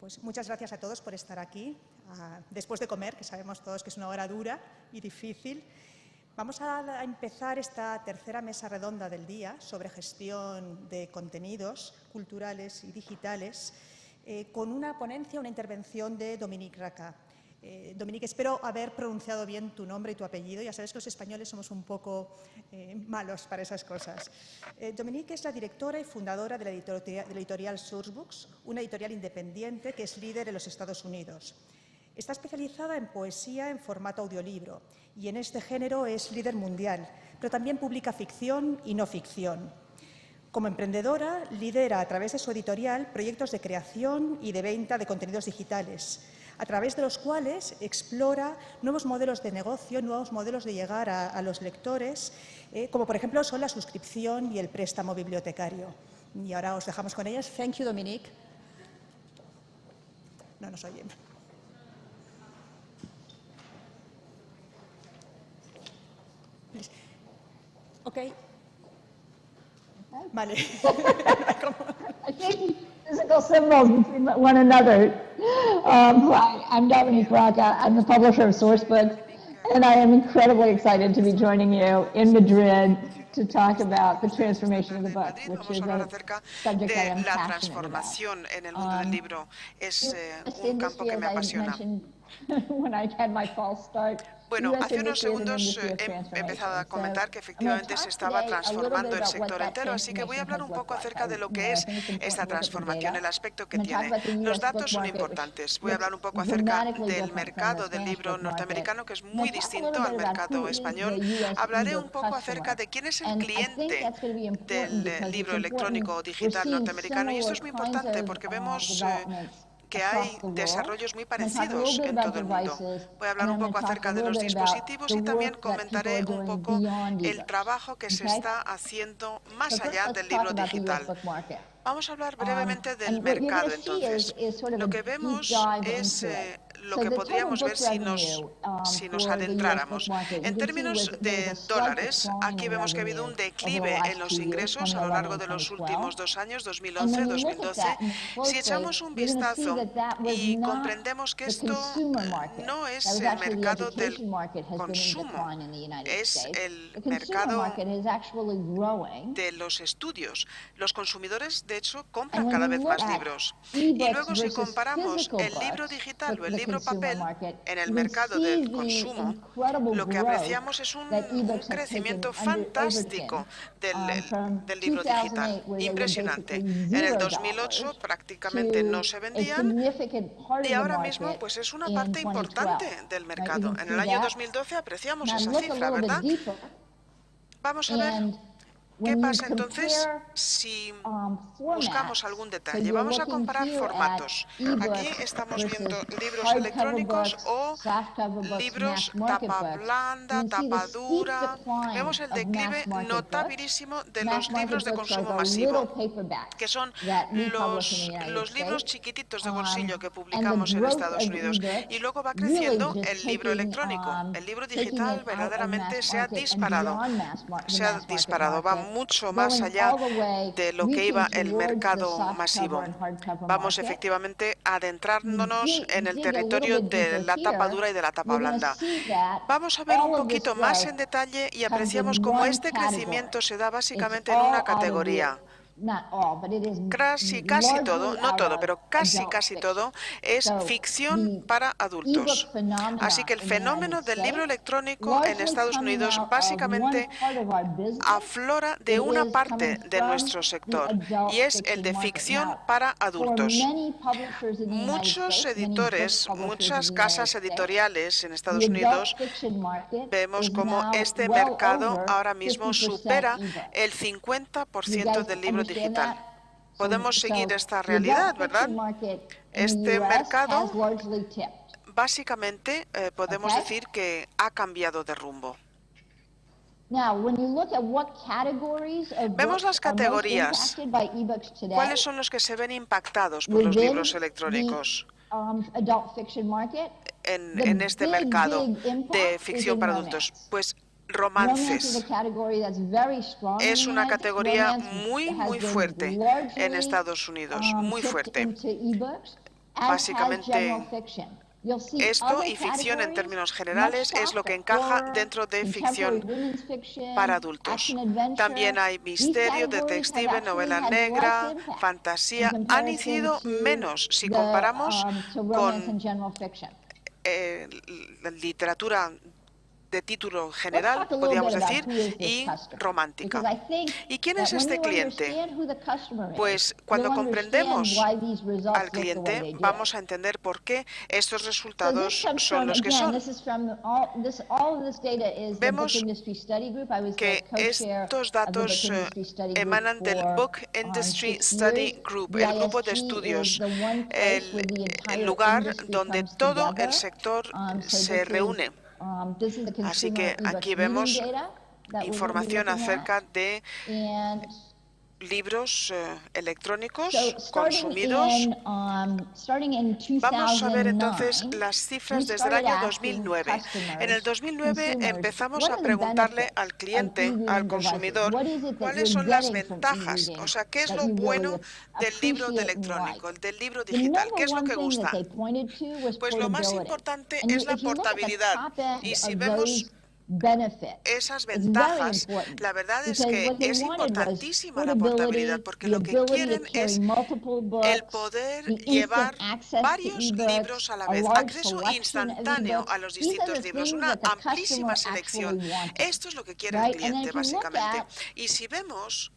Pues muchas gracias a todos por estar aquí, después de comer, que sabemos todos que es una hora dura y difícil. Vamos a empezar esta tercera mesa redonda del día sobre gestión de contenidos culturales y digitales con una ponencia, una intervención de Dominique Raca. Dominique, espero haber pronunciado bien tu nombre y tu apellido. Ya sabes que los españoles somos un poco malos para esas cosas. Dominique es la directora y fundadora de la editorial Sourcebooks, una editorial independiente que es líder en los Estados Unidos. Está especializada en poesía en formato audiolibro y en este género es líder mundial, pero también publica ficción y no ficción. Como emprendedora, lidera a través de su editorial proyectos de creación y de venta de contenidos digitales, a través de los cuales explora nuevos modelos de negocio, nuevos modelos de llegar a los lectores, como por ejemplo son la suscripción y el préstamo bibliotecario. Y ahora os dejamos con ellas. Thank you, Dominique. No nos oyen. Ok. Vale. I think physical symbols between one another. Hi, I'm Dominique Raca. I'm the publisher of Sourcebooks, and I am incredibly excited to be joining you in Madrid to talk about the transformation of the book, which is a subject I am passionate about. En el mundo del libro es un campo que me apasiona. When I had my false start, Bueno, hace unos segundos he empezado a comentar que efectivamente se estaba transformando el sector entero, así que voy a hablar un poco acerca de lo que es esta transformación, el aspecto que tiene. Los datos son importantes. Voy a hablar un poco acerca del mercado del libro norteamericano, que es muy distinto al mercado español. Hablaré un poco acerca de quién es el cliente del libro electrónico o digital norteamericano, y esto es muy importante porque vemos que hay desarrollos muy parecidos en todo el mundo. Voy a hablar un poco acerca de los dispositivos y también comentaré un poco el trabajo que se está haciendo más allá del libro digital. Vamos a hablar brevemente del mercado, entonces. Lo que vemos es lo que podríamos ver si nos adentráramos. En términos de dólares, aquí vemos que ha habido un declive en los ingresos a lo largo de los últimos 2 años, 2011-2012. Si echamos un vistazo y comprendemos que esto no es el mercado del consumo, es el mercado de los estudios. Los consumidores, de hecho, compran cada vez más libros. Y luego, si comparamos el libro digital o el libro papel en el mercado del consumo, lo que apreciamos es un crecimiento fantástico del libro digital. Impresionante. En el 2008 prácticamente no se vendían y ahora mismo pues es una parte importante del mercado. En el año 2012 apreciamos esa cifra, ¿verdad? Vamos a ver qué pasa entonces si buscamos algún detalle. Vamos a comparar formatos. Aquí estamos viendo libros electrónicos o libros tapa blanda, tapa dura. Vemos el declive notabilísimo de los libros de consumo masivo, que son los libros chiquititos de bolsillo que publicamos en Estados Unidos. Y luego va creciendo el libro electrónico. El libro digital verdaderamente se ha disparado. Va mucho más allá de lo que iba el mercado masivo. Vamos efectivamente adentrándonos en el territorio de la tapa dura y de la tapa blanda. Vamos a ver un poquito más en detalle y apreciamos cómo este crecimiento se da básicamente en una categoría. Casi todo, no todo, pero casi todo, es ficción para adultos. Así que el fenómeno del libro electrónico en Estados Unidos básicamente aflora de una parte de nuestro sector, y es el de ficción para adultos. Muchos editores, muchas casas editoriales en Estados Unidos, vemos como este mercado ahora mismo supera el 50% del libro digital. Podemos seguir esta realidad, ¿verdad? Este mercado básicamente podemos decir que ha cambiado de rumbo. Vemos las categorías. ¿Cuáles son los que se ven impactados por los libros electrónicos en este mercado de ficción para adultos? Pues romances. Es una categoría muy fuerte en Estados Unidos, muy fuerte. Básicamente, esto y ficción en términos generales es lo que encaja dentro de ficción para adultos. También hay misterio, detective, novela negra, fantasía. Han incidido menos si comparamos con la literatura de título general, podríamos decir, y romántica. ¿Y quién es este cliente? Pues cuando comprendemos al cliente, vamos a entender por qué estos resultados son los que son. Vemos que estos datos emanan del Book Industry Study Group, el grupo de estudios, el lugar donde todo el sector se reúne. Así que aquí vemos información acerca de libros electrónicos consumidos. Vamos a ver entonces las cifras desde el año 2009. En el 2009 empezamos a preguntarle al cliente, al consumidor, cuáles son las ventajas, o sea, qué es lo bueno del libro electrónico, del libro digital, qué es lo que gusta. Pues lo más importante es la portabilidad. Y si vemos esas ventajas, la verdad es que es importantísima la portabilidad, porque lo que quieren es el poder llevar varios libros a la vez, acceso instantáneo a los distintos libros, una amplísima selección. Esto es lo que quiere el cliente, básicamente. Y si vemos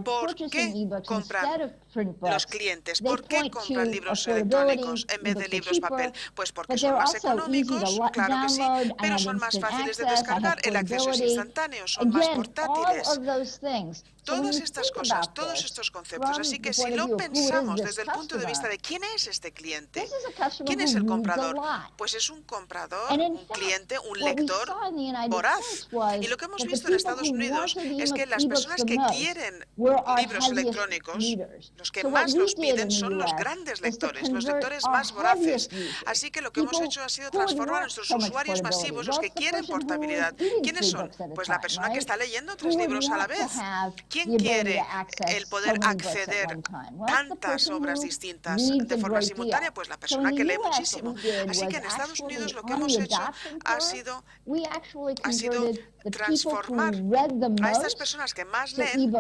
por qué compran los clientes, por qué compran libros electrónicos en vez de libros papel, pues porque son más económicos, claro que sí, pero son más fáciles de descargar, el acceso es instantáneo, son más portátiles. Todas estas cosas, todos estos conceptos. Así que si lo pensamos desde el punto de vista de quién es este cliente, quién es el comprador, pues es un comprador, un cliente, un lector voraz. Y lo que hemos visto en Estados Unidos es que las personas que quieren libros electrónicos, los que más los piden son los grandes lectores, los lectores más voraces. Así que lo que hemos hecho ha sido transformar a nuestros usuarios masivos, los que quieren portabilidad. ¿Quiénes son? Pues la persona que está leyendo 3 libros a la vez. ¿Quién quiere el poder acceder a tantas obras distintas de forma simultánea? Pues la persona que lee muchísimo. Así que en Estados Unidos lo que hemos hecho ha sido transformar a estas personas que más leen,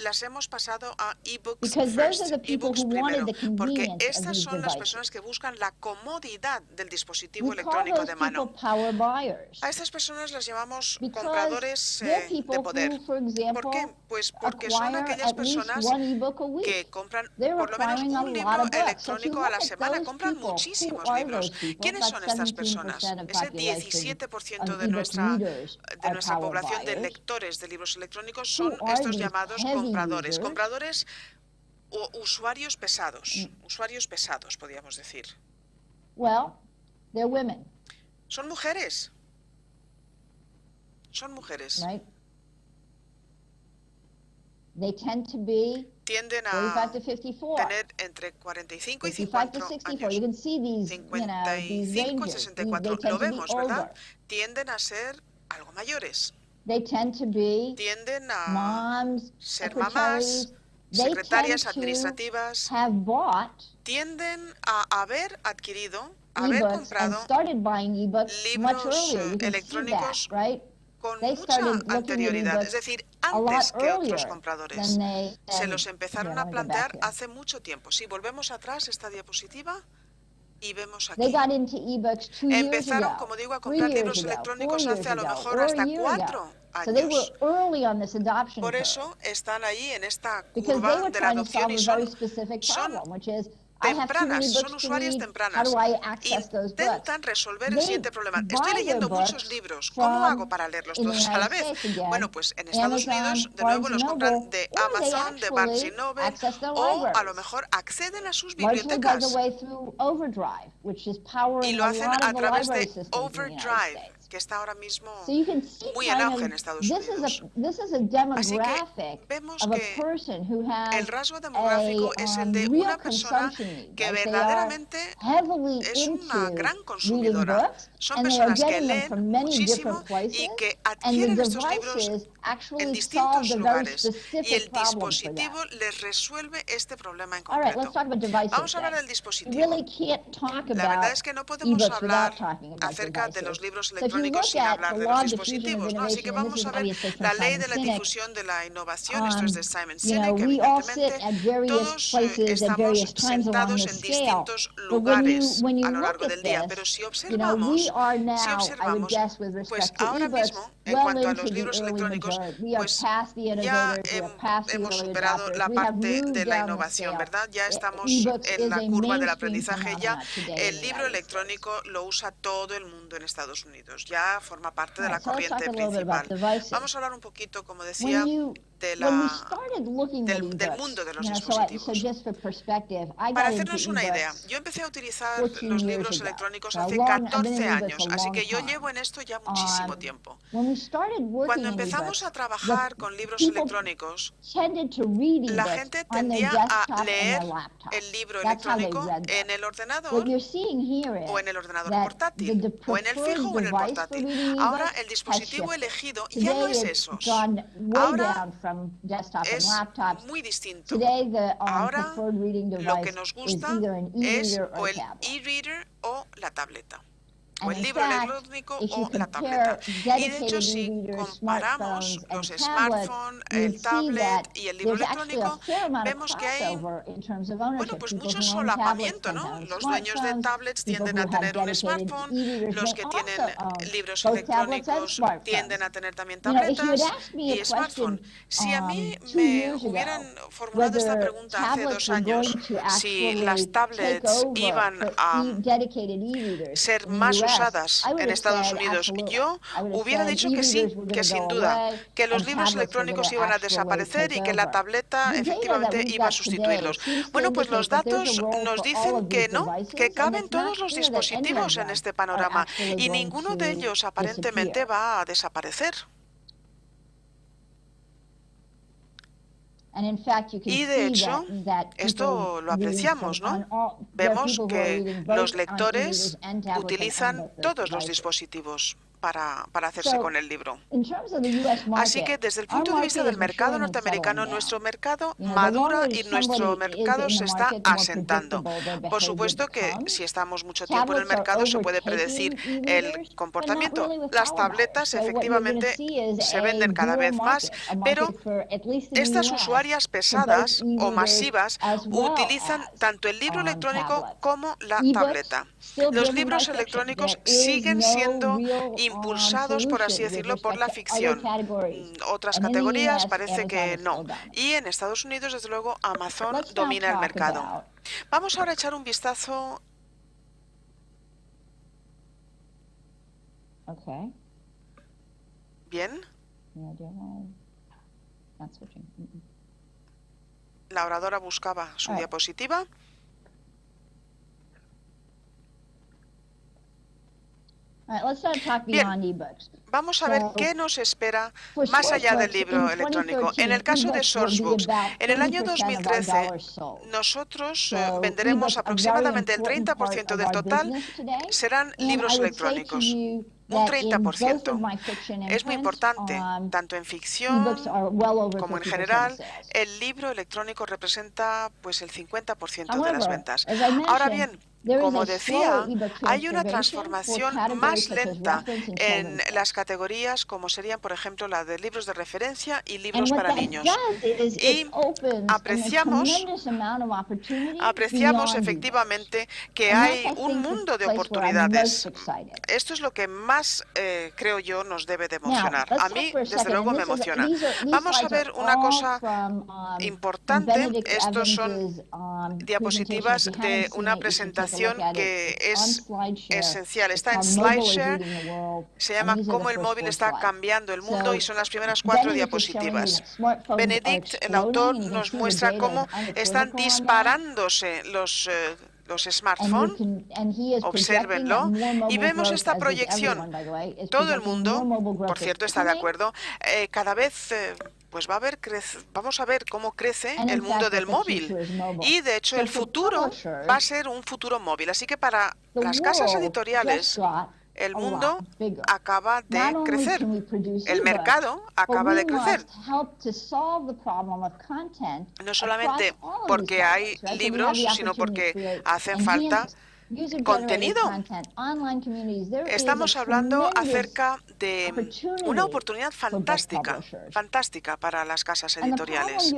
las hemos pasado a ebooks first, ebooks primero, porque estas son las personas que buscan la comodidad del dispositivo electrónico de mano. A estas personas las llamamos compradores de poder. ¿Por qué? Pues porque son aquellas personas que compran por lo menos un libro electrónico a la semana, compran muchísimos libros. ¿Quiénes son estas personas? Ese 17% de nuestra población de lectores de libros electrónicos son estos llamados compradores. Compradores o usuarios pesados, podríamos decir. Son mujeres. Son mujeres. Tienden a tener entre 45 y 54 años. 55 y 64. Lo vemos, ¿verdad? Tienden a ser algo mayores. Tienden a ser mamás, secretarias administrativas. Tienden a haber adquirido, haber comprado libros electrónicos con mucha anterioridad, es decir, antes que otros compradores. Se los empezaron a plantear hace mucho tiempo. Si volvemos atrás esta diapositiva y vemos aquí. Empezaron, como digo, a comprar libros electrónicos hace a lo mejor hasta 4 años. Por eso están ahí en esta curva de la adopción y son tempranas, son usuarias tempranas. Intentan resolver el siguiente problema. Estoy leyendo muchos libros. ¿Cómo hago para leerlos todos a la vez? Bueno, pues en Estados Unidos, de nuevo, los compran de Amazon, de Barnes & Noble, o a lo mejor acceden a sus bibliotecas y lo hacen a través de Overdrive, que está ahora mismo muy en auge en Estados Unidos. Así que vemos que el rasgo demográfico es el de una persona que verdaderamente es una gran consumidora. Son personas que leen muchísimo y que adquieren estos libros en distintos lugares y el dispositivo les resuelve este problema en concreto. Vamos a hablar del dispositivo. La verdad es que no podemos hablar acerca de los libros electrónicos sin hablar de los dispositivos, ¿no? Así que vamos a ver la ley de la difusión de la innovación. Esto es de Simon Sinek, evidentemente. Todos estamos sentados en distintos lugares a lo largo del día, pero si observamos, pues ahora mismo, en cuanto a los libros electrónicos, pues ya hemos superado la parte de la innovación, ¿verdad? Ya estamos en la curva del aprendizaje. Ya el libro electrónico lo usa todo el mundo en Estados Unidos. Ya forma parte de la corriente principal. Vamos a hablar un poquito, como decía, del mundo de los dispositivos. Para hacernos una idea, yo empecé a utilizar los libros electrónicos hace 14 años, así que yo llevo en esto ya muchísimo tiempo. Cuando empezamos a trabajar con libros electrónicos, la gente tendía a leer el libro electrónico en el ordenador o en el ordenador portátil, o en el fijo o en el portátil. Ahora el dispositivo elegido ya no es esos. Ahora es muy distinto. Ahora lo que nos gusta es o el e-reader o la tableta, o el libro electrónico o la tableta. Y de hecho, si comparamos los smartphones, el tablet y el libro electrónico, vemos que hay, bueno, pues mucho solapamiento, ¿no? Los dueños de tablets tienden a tener un smartphone, los que tienen libros electrónicos tienden a tener también tabletas y smartphone. Si a mí me hubieran formulado esta pregunta hace 2 años, si las tablets iban a ser más usadas en Estados Unidos, yo hubiera dicho que sí, que sin duda, que los libros electrónicos iban a desaparecer y que la tableta efectivamente iba a sustituirlos. Bueno, pues los datos nos dicen que no, que caben todos los dispositivos en este panorama y ninguno de ellos aparentemente va a desaparecer. Y de hecho, esto lo apreciamos, ¿no? Vemos que los lectores utilizan todos los dispositivos para hacerse con el libro. Así que desde el punto de vista del mercado norteamericano, nuestro mercado madura y nuestro mercado se está asentando. Por supuesto que si estamos mucho tiempo en el mercado se puede predecir el comportamiento. Las tabletas efectivamente se venden cada vez más, pero estas usuarias pesadas o masivas utilizan tanto el libro electrónico como la tableta. Los libros electrónicos siguen siendo impulsados, por así decirlo, por la ficción. Otras categorías parece que no. Y en Estados Unidos, desde luego, Amazon domina el mercado. Vamos ahora a echar un vistazo. Bien. La oradora buscaba su diapositiva. Bien, vamos a ver qué nos espera más allá del libro electrónico. En el caso de Sourcebooks, en el año 2013, nosotros venderemos aproximadamente el 30% del total serán libros electrónicos. Un 30%. Es muy importante, tanto en ficción como en general. El libro electrónico representa pues el 50% de las ventas. Ahora bien, como decía, hay una transformación más lenta en las categorías como serían, por ejemplo, la de libros de referencia y libros para niños. Y apreciamos efectivamente que hay un mundo de oportunidades. Esto es lo que más, creo yo, nos debe de emocionar. A mí, desde luego, me emociona. Vamos a ver una cosa importante. Estos son diapositivas de una presentación que es esencial. Está en SlideShare, se llama Cómo el móvil está cambiando el mundo y son las primeras 4 diapositivas. Benedict, el autor, nos muestra cómo están disparándose los smartphones, obsérvenlo, y vemos esta proyección. Todo el mundo, por cierto, está de acuerdo, cada vez pues vamos a ver cómo crece el mundo del móvil. Y de hecho el futuro va a ser un futuro móvil. Así que para las casas editoriales el mundo acaba de crecer, el mercado acaba de crecer. No solamente porque hay libros, sino porque hacen falta contenido. Estamos hablando acerca de una oportunidad fantástica para las casas editoriales.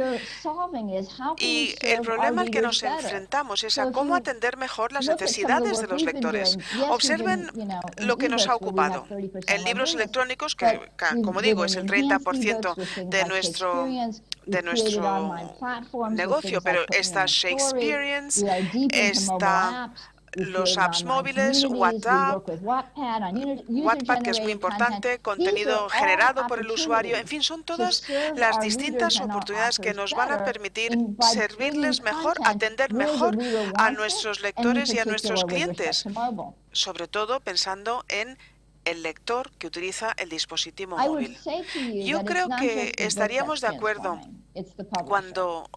Y el problema al que nos enfrentamos es a cómo atender mejor las necesidades de los lectores. Observen lo que nos ha ocupado. En libros electrónicos, que como digo es el 30% de nuestro negocio, pero está Shakespeareans, está los apps móviles, WhatsApp, Wattpad, que es muy importante, contenido generado por el usuario, en fin, son todas las distintas oportunidades que nos van a permitir servirles mejor, atender mejor a nuestros lectores y a nuestros clientes, sobre todo pensando en el lector que utiliza el dispositivo móvil. Yo creo que estaríamos de acuerdo cuando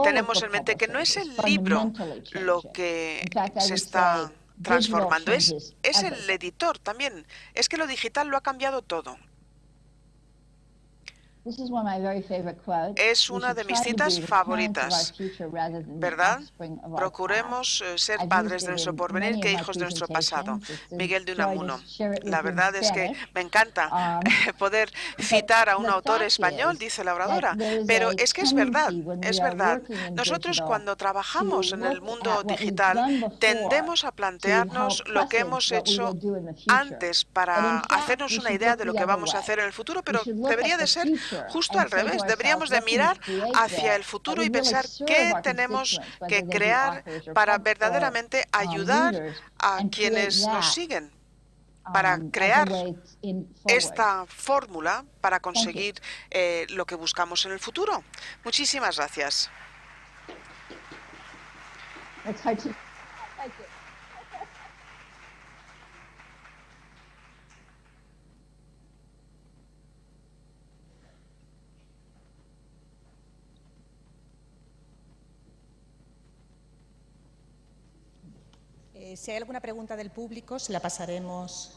tenemos en mente que no es el libro lo que se está transformando, es el editor también. Es que lo digital lo ha cambiado todo. Es una de mis citas favoritas, ¿verdad? Procuremos ser padres de nuestro porvenir que hijos de nuestro pasado. Miguel de Unamuno. La verdad es que me encanta poder citar a un autor español, dice la oradora, pero es que es verdad, es verdad. Nosotros cuando trabajamos en el mundo digital tendemos a plantearnos lo que hemos hecho antes para hacernos una idea de lo que vamos a hacer en el futuro, pero debería de ser justo al revés. Deberíamos de mirar hacia el futuro y pensar qué tenemos que crear para verdaderamente ayudar a quienes nos siguen, para crear esta fórmula para conseguir lo que buscamos en el futuro. Muchísimas gracias. Si hay alguna pregunta del público, se la pasaremos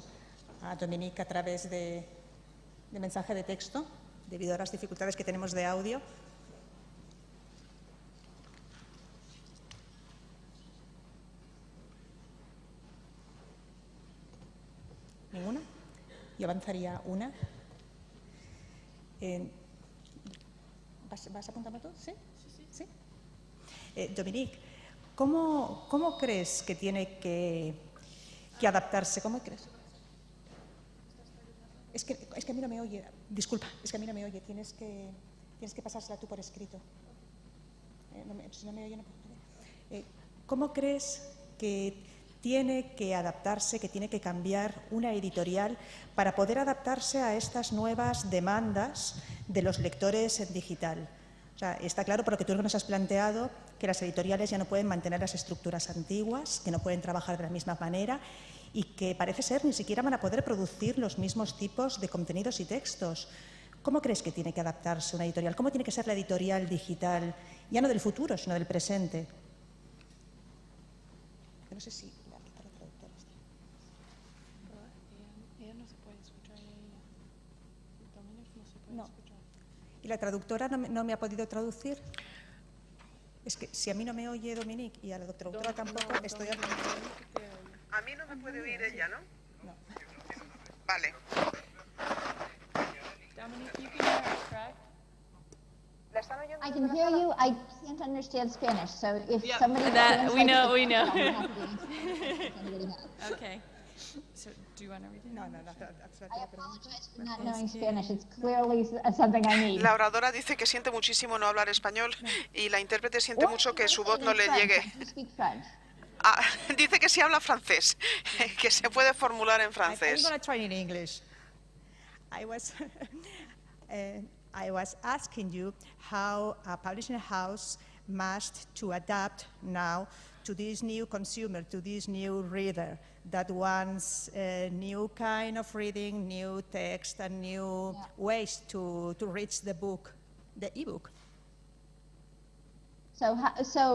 a Dominique a través de mensaje de texto, debido a las dificultades que tenemos de audio. ¿Ninguna? Yo avanzaría una. ¿Vas apuntando todo? ¿Sí? ¿Sí? Dominique, ¿cómo crees que tiene que adaptarse? ¿Cómo crees? Es que a mí no me oye. Disculpa, es que a mí no me oye. Tienes que pasársela tú por escrito. Si no me oye, no puedo. ¿Cómo crees que tiene que adaptarse, que tiene que cambiar una editorial para poder adaptarse a estas nuevas demandas de los lectores en digital? O sea, está claro por lo que tú nos has planteado que las editoriales ya no pueden mantener las estructuras antiguas, que no pueden trabajar de la misma manera y que parece ser ni siquiera van a poder producir los mismos tipos de contenidos y textos. ¿Cómo crees que tiene que adaptarse una editorial? ¿Cómo tiene que ser la editorial digital, ya no del futuro, sino del presente? Yo no sé si la traductora está. Ella no se puede escuchar. Dominique no se puede escuchar. ¿Y la traductora no me ha podido traducir? Es que si a mí no me oye Dominique y a la traductora tampoco, estoy hablando. A mí no me puede oír ella, ¿no? No. Vale. Dominique, you can hear us, correct? I can hear you. I can't understand Spanish, so if Yep, somebody that we know. I'm happy to answer anybody has. Okay. So, do you want to read it? No. I apologize for not knowing Spanish. It's clearly something I need. La oradora dice que siente muchísimo no hablar español y la intérprete siente mucho que su voz no le llegue. You speak French. Dice que sí habla francés, que se puede formular en I'm francés. going to try in English. I was asking you how a publishing house must to adapt now to this new consumer, to this new reader that wants a new kind of reading, new text, and new ways to reach the book, the ebook. So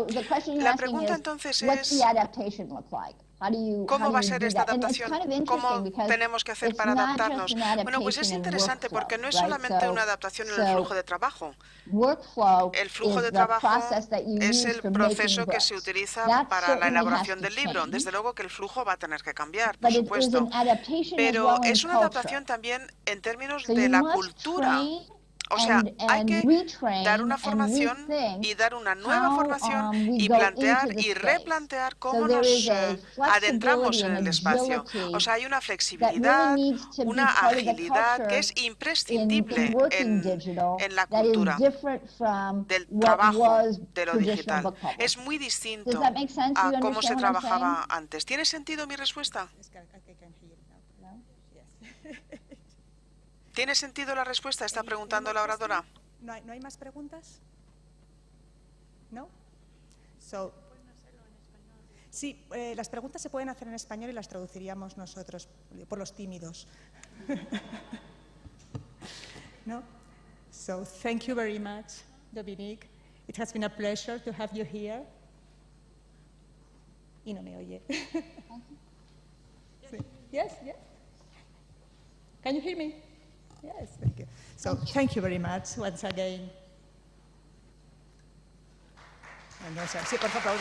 the question you're La asking pregunta is, entonces what's es, the adaptation look like? ¿Cómo va a ser esta adaptación? ¿Cómo tenemos que hacer para adaptarnos? Bueno, pues es interesante porque no es solamente una adaptación en el flujo de trabajo. El flujo de trabajo es el proceso que se utiliza para la elaboración del libro. Desde luego que el flujo va a tener que cambiar, por supuesto. Pero es una adaptación también en términos de la cultura. O sea, hay que dar una formación y dar una nueva formación y plantear y replantear cómo nos adentramos en el espacio. O sea, hay una flexibilidad, una agilidad que es imprescindible en la cultura del trabajo de lo digital. Es muy distinto a cómo se trabajaba antes. ¿Tiene sentido mi respuesta? ¿Tiene sentido la respuesta? Está preguntando la oradora. ¿No hay más preguntas? ¿No? Sí, las preguntas se pueden hacer en español y las traduciríamos nosotros, por los tímidos. ¿No? So, thank you very much, Dominique. It has been a pleasure to have you here. Y no me oye. Sí. Yes, yes. Can you hear me? Yes, thank you. So, thank you very much once again. Sí, por favor.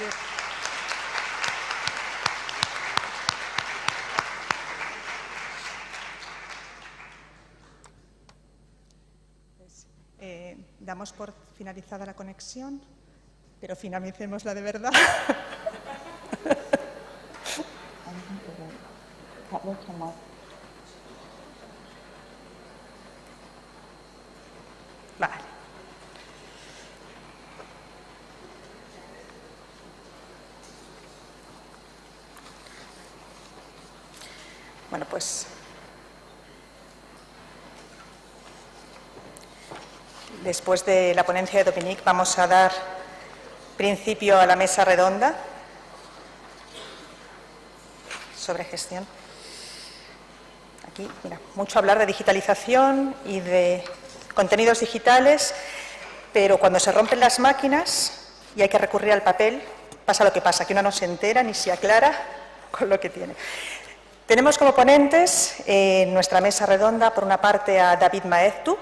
Damos por finalizada la conexión, pero finalicémosla de verdad. Vale. Bueno, pues después de la ponencia de Dominique vamos a dar principio a la mesa redonda sobre gestión. Aquí, mira, mucho hablar de digitalización y de contenidos digitales, pero cuando se rompen las máquinas y hay que recurrir al papel, pasa lo que pasa, que uno no se entera ni se aclara con lo que tiene. Tenemos como ponentes en nuestra mesa redonda, por una parte, a David Maeztu.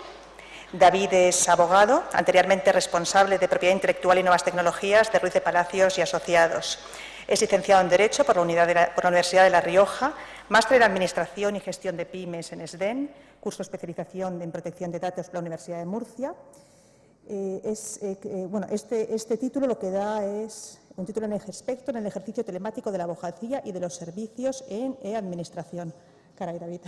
David es abogado, anteriormente responsable de propiedad intelectual y nuevas tecnologías de Ruiz de Palacios y Asociados. Es licenciado en Derecho por la Universidad de La Rioja, máster en Administración y Gestión de Pymes en SDEN, curso de especialización en Protección de Datos por la Universidad de Murcia. Este título lo que da es un título en experto en el ejercicio telemático de la abogacía y de los servicios en e-administración. Caray, David.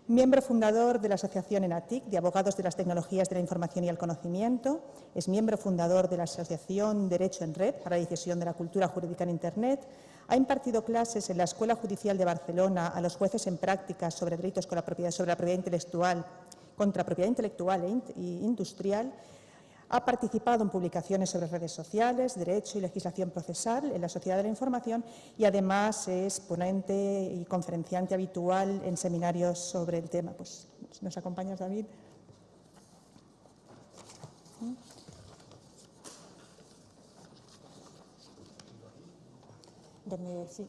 Miembro fundador de la Asociación ENATIC, de Abogados de las Tecnologías de la Información y el Conocimiento. Es miembro fundador de la Asociación Derecho en Red para la difusión de la cultura jurídica en Internet. Ha impartido clases en la Escuela Judicial de Barcelona a los jueces en prácticas sobre delitos con la propiedad, sobre la propiedad intelectual, contra propiedad intelectual e industrial. Ha participado en publicaciones sobre redes sociales, derecho y legislación procesal en la Sociedad de la Información y además es ponente y conferenciante habitual en seminarios sobre el tema. Pues, ¿nos acompañas, David? ¿Dónde quieres?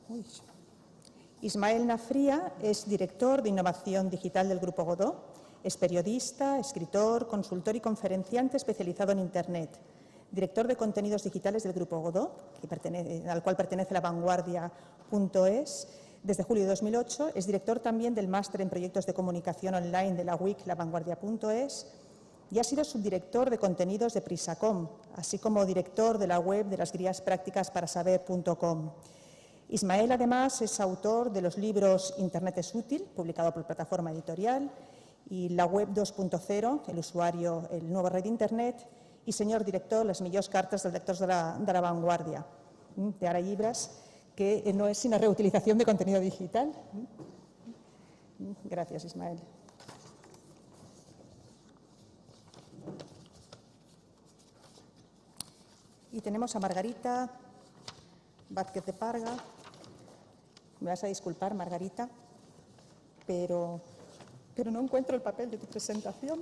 Uy. Ismael Nafría es director de Innovación Digital del Grupo Godó. Es periodista, escritor, consultor y conferenciante especializado en Internet. Director de contenidos digitales del Grupo Godó, al cual pertenece La Vanguardia.es. Desde julio de 2008 es director también del máster en proyectos de comunicación online de la WIC La Vanguardia.es y ha sido subdirector de contenidos de Prisacom, así como director de la web de las guías prácticas para saber.com. Ismael, además, es autor de los libros Internet es útil, publicado por Plataforma Editorial, y la web 2.0, el usuario, el nuevo red Internet, y señor director, les millors cartes dels lectors de la Vanguardia, de ara llibres, que no es sino reutilización de contenido digital. Gracias, Ismael. Y tenemos a Margarita Vázquez de Parga. Me vas a disculpar, Margarita, pero no encuentro el papel de tu presentación.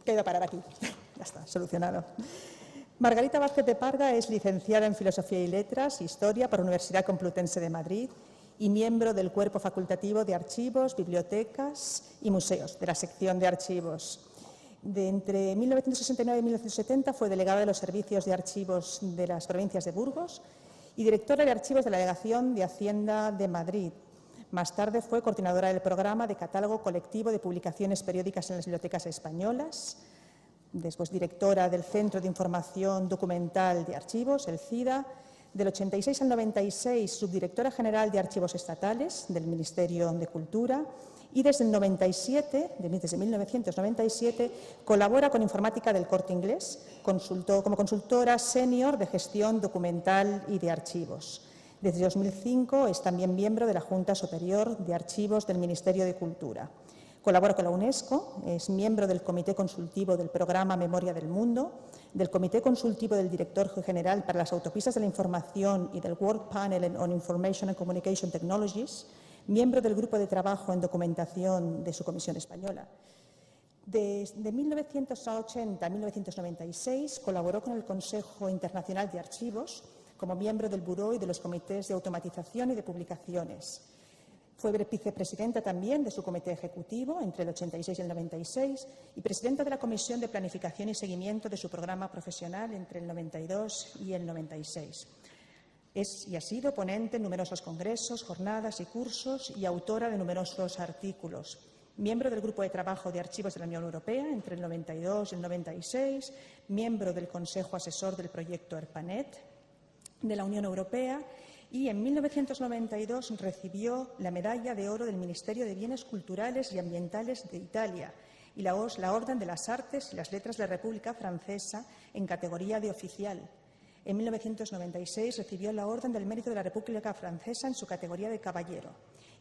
Queda parar aquí. Ya está, solucionado. Margarita Vázquez de Parga es licenciada en Filosofía y Letras, Historia por la Universidad Complutense de Madrid y miembro del Cuerpo Facultativo de Archivos, Bibliotecas y Museos, de la sección de Archivos. Entre 1969 y 1970 fue delegada de los servicios de archivos de las provincias de Burgos y directora de archivos de la Delegación de Hacienda de Madrid. Más tarde fue coordinadora del programa de catálogo colectivo de publicaciones periódicas en las bibliotecas españolas. Después directora del Centro de Información Documental de Archivos, el CIDA. Del 86 al 96, subdirectora general de Archivos Estatales del Ministerio de Cultura. Y desde el 97, desde 1997, colabora con Informática del Corte Inglés como consultora senior de gestión documental y de archivos. Desde 2005 es también miembro de la Junta Superior de Archivos del Ministerio de Cultura. Colabora con la UNESCO, es miembro del Comité Consultivo del Programa Memoria del Mundo, del Comité Consultivo del Director General para las Autopistas de la Información y del World Panel on Information and Communication Technologies, miembro del Grupo de Trabajo en Documentación de su Comisión Española. Desde 1980 a 1996 colaboró con el Consejo Internacional de Archivos como miembro del Buró y de los comités de automatización y de publicaciones. Fue vicepresidenta también de su comité ejecutivo entre el 86 y el 96 y presidenta de la Comisión de Planificación y Seguimiento de su programa profesional entre el 92 y el 96. Es y ha sido ponente en numerosos congresos, jornadas y cursos y autora de numerosos artículos. Miembro del Grupo de Trabajo de Archivos de la Unión Europea entre el 92 y el 96, miembro del Consejo Asesor del proyecto ERPANET de la Unión Europea y en 1992 recibió la Medalla de Oro del Ministerio de Bienes Culturales y Ambientales de Italia y la Orden de las Artes y las Letras de la República Francesa en categoría de oficial. En 1996 recibió la Orden del Mérito de la República Francesa en su categoría de caballero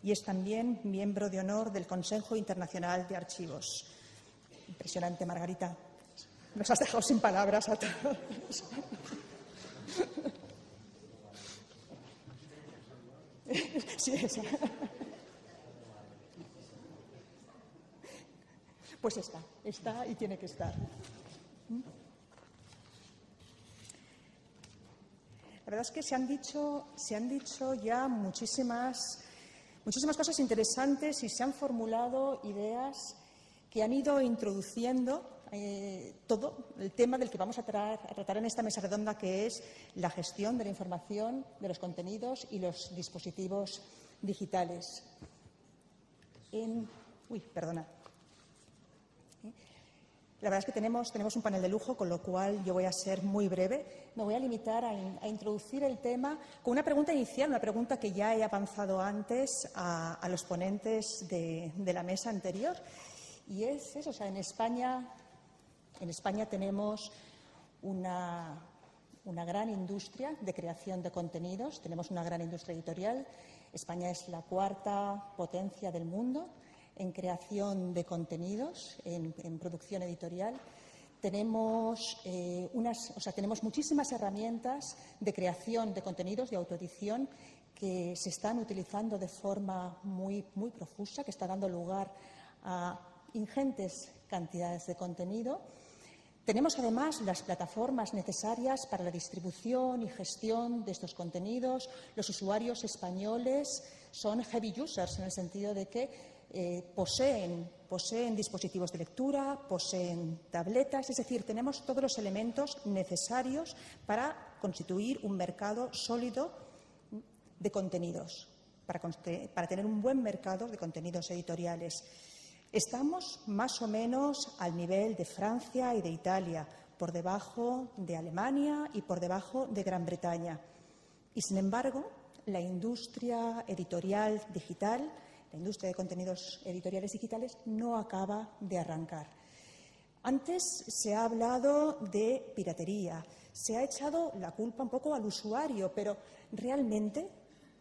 y es también miembro de honor del Consejo Internacional de Archivos. Impresionante, Margarita. Nos has dejado sin palabras a todos. Sí, eso. Pues está y tiene que estar. La verdad es que se han dicho ya muchísimas cosas interesantes y se han formulado ideas que han ido introduciendo todo el tema del que vamos a tratar en esta mesa redonda, que es la gestión de la información, de los contenidos y los dispositivos digitales. La verdad es que tenemos un panel de lujo, con lo cual yo voy a ser muy breve. Me voy a limitar a introducir el tema con una pregunta inicial, una pregunta que ya he avanzado antes a los ponentes de la mesa anterior. Y es eso, en España tenemos una gran industria de creación de contenidos, tenemos una gran industria editorial. España es la cuarta potencia del mundo en creación de contenidos, en producción editorial. Tenemos muchísimas herramientas de creación de contenidos, de autoedición, que se están utilizando de forma muy, muy profusa, que está dando lugar a ingentes cantidades de contenido. Tenemos además las plataformas necesarias para la distribución y gestión de estos contenidos. Los usuarios españoles son heavy users en el sentido de que poseen dispositivos de lectura, poseen tabletas, es decir, tenemos todos los elementos necesarios para constituir un mercado sólido de contenidos, para tener un buen mercado de contenidos editoriales. Estamos más o menos al nivel de Francia y de Italia, por debajo de Alemania y por debajo de Gran Bretaña. Y, sin embargo, la industria editorial digital, la industria de contenidos editoriales digitales, no acaba de arrancar. Antes se ha hablado de piratería, se ha echado la culpa un poco al usuario, pero ¿realmente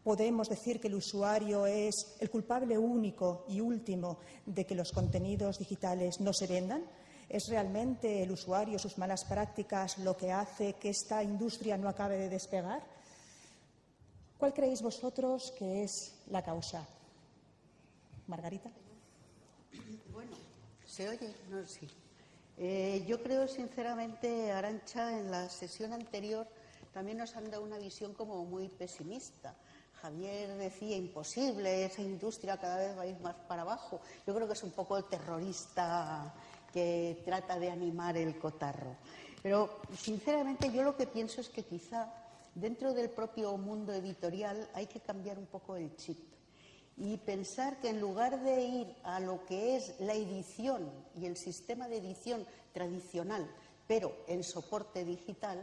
podemos decir que el usuario es el culpable único y último de que los contenidos digitales no se vendan? ¿Es realmente el usuario, sus malas prácticas, lo que hace que esta industria no acabe de despegar? ¿Cuál creéis vosotros que es la causa? Margarita. Bueno, ¿se oye? No, sí. Yo creo, sinceramente, Arantxa, en la sesión anterior también nos han dado una visión como muy pesimista. Javier decía, imposible, esa industria cada vez va a ir más para abajo. Yo creo que es un poco el terrorista que trata de animar el cotarro. Pero, sinceramente, yo lo que pienso es que quizá dentro del propio mundo editorial hay que cambiar un poco el chip y pensar que en lugar de ir a lo que es la edición y el sistema de edición tradicional, pero en soporte digital,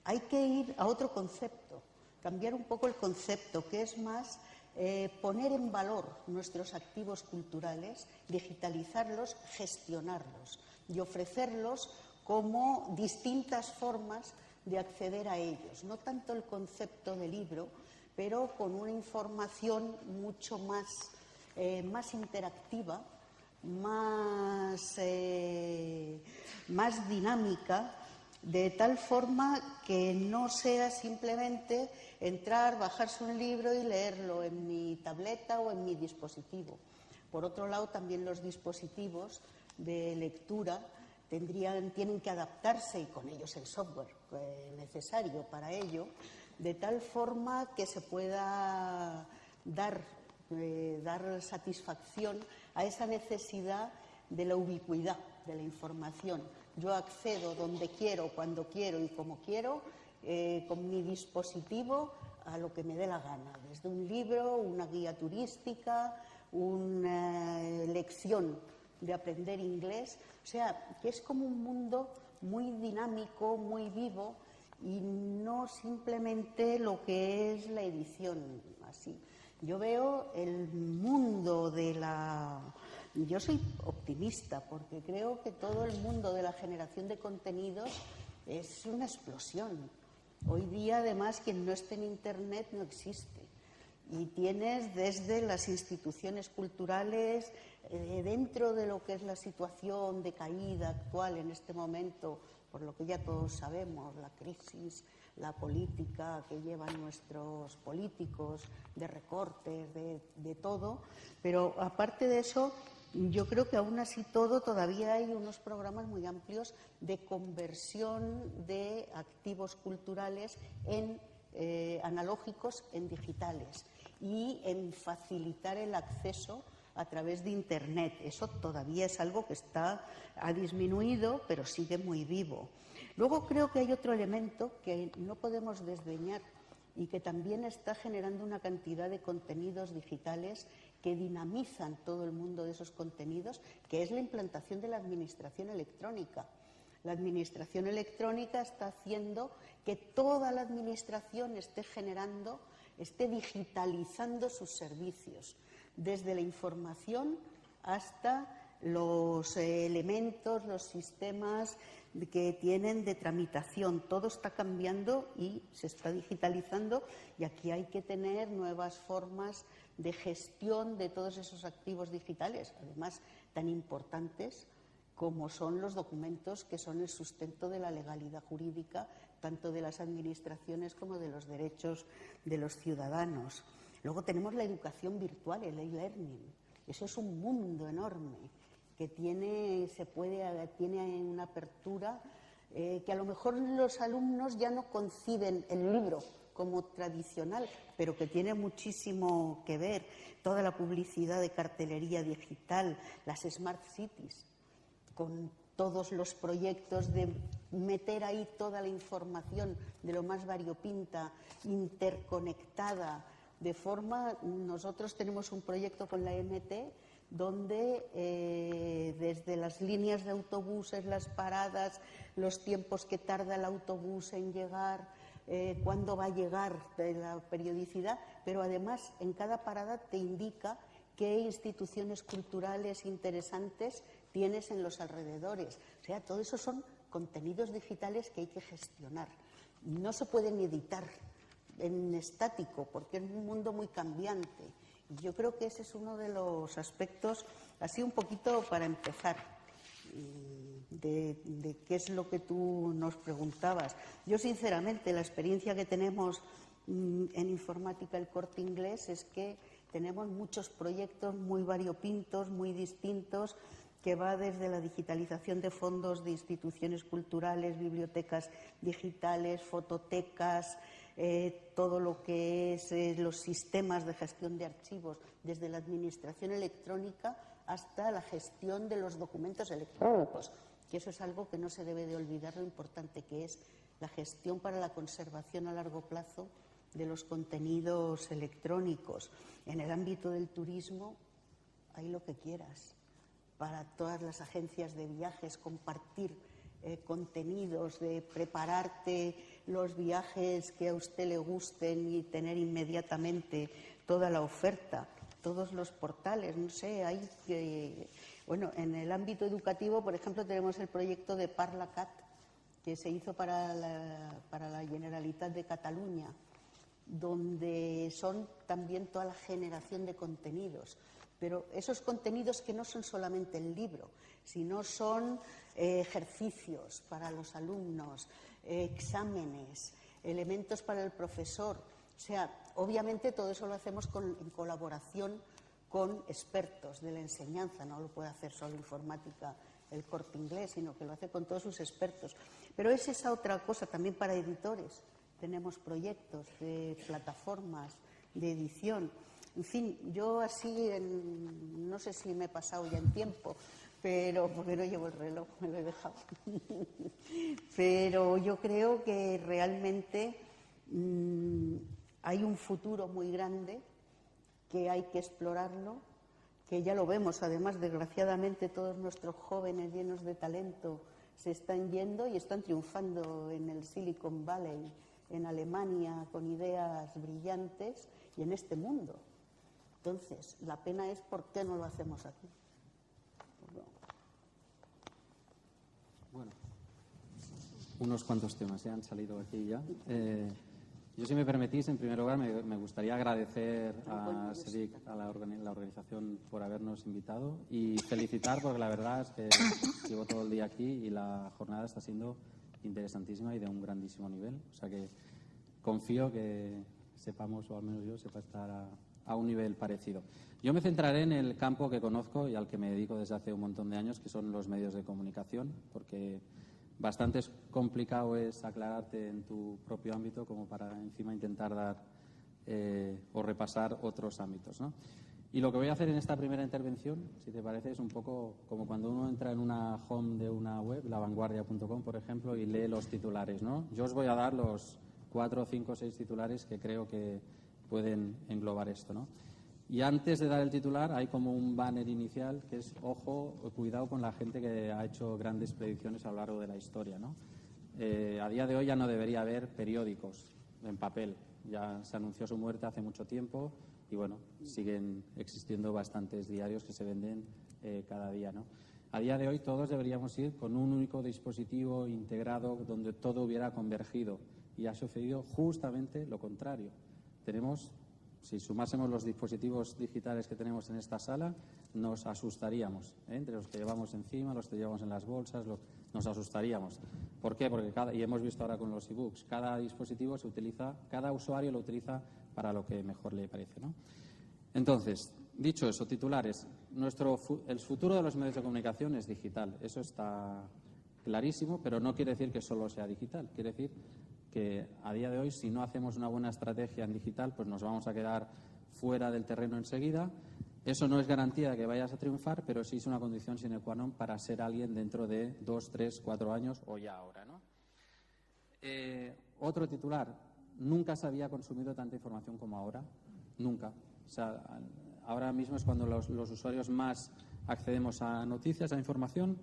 hay que ir a otro concepto, cambiar un poco el concepto, que es más poner en valor nuestros activos culturales, digitalizarlos, gestionarlos y ofrecerlos como distintas formas de acceder a ellos. No tanto el concepto de libro, pero con una información mucho más interactiva, más dinámica, de tal forma que no sea simplemente entrar, bajarse un libro y leerlo en mi tableta o en mi dispositivo. Por otro lado, también los dispositivos de lectura tienen que adaptarse, y con ellos el software necesario para ello, de tal forma que se pueda dar satisfacción a esa necesidad de la ubicuidad de la información. Yo accedo donde quiero, cuando quiero y como quiero, con mi dispositivo, a lo que me dé la gana, desde un libro, una guía turística, una lección de aprender inglés. O sea, que es como un mundo muy dinámico, muy vivo, y no simplemente lo que es la edición así. Yo veo el mundo de la... Yo soy optimista porque creo que todo el mundo de la generación de contenidos es una explosión. Hoy día, además, quien no esté en Internet no existe. Y tienes desde las instituciones culturales, dentro de lo que es la situación de caída actual en este momento, por lo que ya todos sabemos, la crisis, la política que llevan nuestros políticos, de recortes, de todo. Pero aparte de eso, yo creo que aún así todo todavía hay unos programas muy amplios de conversión de activos culturales en analógicos en digitales y en facilitar el acceso a través de Internet. Eso todavía es algo que ha disminuido, pero sigue muy vivo. Luego creo que hay otro elemento que no podemos desdeñar y que también está generando una cantidad de contenidos digitales que dinamizan todo el mundo de esos contenidos, que es la implantación de la administración electrónica. La administración electrónica está haciendo que toda la administración esté digitalizando sus servicios, desde la información hasta los elementos, los sistemas que tienen de tramitación. Todo está cambiando y se está digitalizando, y aquí hay que tener nuevas formas de gestión de todos esos activos digitales, además tan importantes como son los documentos que son el sustento de la legalidad jurídica, tanto de las administraciones como de los derechos de los ciudadanos. Luego tenemos la educación virtual, el e-learning. Eso es un mundo enorme que tiene una apertura que a lo mejor los alumnos ya no conciben el libro como tradicional, pero que tiene muchísimo que ver. Toda la publicidad de cartelería digital, las smart cities, con todos los proyectos de meter ahí toda la información de lo más variopinta, interconectada, de forma... Nosotros tenemos un proyecto con la MT donde desde las líneas de autobuses, las paradas, los tiempos que tarda el autobús en llegar, cuándo va a llegar, la periodicidad, pero además en cada parada te indica qué instituciones culturales interesantes tienes en los alrededores. O sea, todo eso son contenidos digitales que hay que gestionar. No se pueden editar en estático porque es un mundo muy cambiante. Y yo creo que ese es uno de los aspectos, así un poquito para empezar, de qué es lo que tú nos preguntabas. Yo, sinceramente, la experiencia que tenemos en Informática El Corte Inglés es que tenemos muchos proyectos muy variopintos, muy distintos, que va desde la digitalización de fondos de instituciones culturales, bibliotecas digitales, fototecas, todo lo que es los sistemas de gestión de archivos, desde la administración electrónica hasta la gestión de los documentos electrónicos, que eso es algo que no se debe de olvidar, lo importante que es la gestión para la conservación a largo plazo de los contenidos electrónicos. En el ámbito del turismo hay lo que quieras. Para todas las agencias de viajes, compartir contenidos, de prepararte los viajes que a usted le gusten y tener inmediatamente toda la oferta, todos los portales, no sé, hay que... Bueno, en el ámbito educativo, por ejemplo, tenemos el proyecto de Parlacat, que se hizo para la Generalitat de Cataluña, donde son también toda la generación de contenidos. Pero esos contenidos que no son solamente el libro, sino son ejercicios para los alumnos, exámenes, elementos para el profesor. O sea, obviamente todo eso lo hacemos en colaboración con expertos de la enseñanza. No lo puede hacer solo informática el Corte Inglés, sino que lo hace con todos sus expertos. Pero es esa otra cosa también para editores. Tenemos proyectos de plataformas de edición. En fin, yo así, no sé si me he pasado ya en tiempo, pero porque no llevo el reloj, me lo he dejado. Pero yo creo que realmente hay un futuro muy grande, que hay que explorarlo, que ya lo vemos. Además, desgraciadamente, todos nuestros jóvenes llenos de talento se están yendo y están triunfando en el Silicon Valley, en Alemania, con ideas brillantes, y en este mundo. Entonces, la pena es por qué no lo hacemos aquí. Bueno, unos cuantos temas han salido aquí ya. Yo, si me permitís, en primer lugar, me gustaría agradecer a SEDIC, a la organización, por habernos invitado y felicitar, porque la verdad es que llevo todo el día aquí y la jornada está siendo interesantísima y de un grandísimo nivel. O sea que confío que sepamos, o al menos yo, sepa estar a un nivel parecido. Yo me centraré en el campo que conozco y al que me dedico desde hace un montón de años, que son los medios de comunicación, porque bastante complicado es aclararte en tu propio ámbito como para encima intentar dar o repasar otros ámbitos, ¿no? Y lo que voy a hacer en esta primera intervención, si te parece, es un poco como cuando uno entra en una home de una web, lavanguardia.com, por ejemplo, y lee los titulares, ¿no? Yo os voy a dar los 4, 5, 6 titulares que creo que pueden englobar esto, ¿no? Y antes de dar el titular hay como un banner inicial que es: ojo, cuidado con la gente que ha hecho grandes predicciones a lo largo de la historia, ¿no? A día de hoy ya no debería haber periódicos en papel. Ya se anunció su muerte hace mucho tiempo y, bueno, siguen existiendo bastantes diarios que se venden cada día, ¿no? A día de hoy todos deberíamos ir con un único dispositivo integrado donde todo hubiera convergido, y ha sucedido justamente lo contrario. Tenemos, si sumásemos los dispositivos digitales que tenemos en esta sala, nos asustaríamos, ¿eh? Entre los que llevamos encima, los que llevamos en las bolsas, nos asustaríamos. ¿Por qué? Porque y hemos visto ahora con los e-books, cada dispositivo se utiliza, cada usuario lo utiliza para lo que mejor le parece, ¿no? Entonces, dicho eso, titulares. El futuro de los medios de comunicación es digital. Eso está clarísimo, pero no quiere decir que solo sea digital. Quiere decir que a día de hoy, si no hacemos una buena estrategia en digital, pues nos vamos a quedar fuera del terreno enseguida. Eso no es garantía de que vayas a triunfar, pero sí es una condición sine qua non para ser alguien dentro de 2, 3, 4 años o ya ahora, ¿no? Otro titular: nunca se había consumido tanta información como ahora. Nunca. O sea, ahora mismo es cuando los usuarios más accedemos a noticias, a información.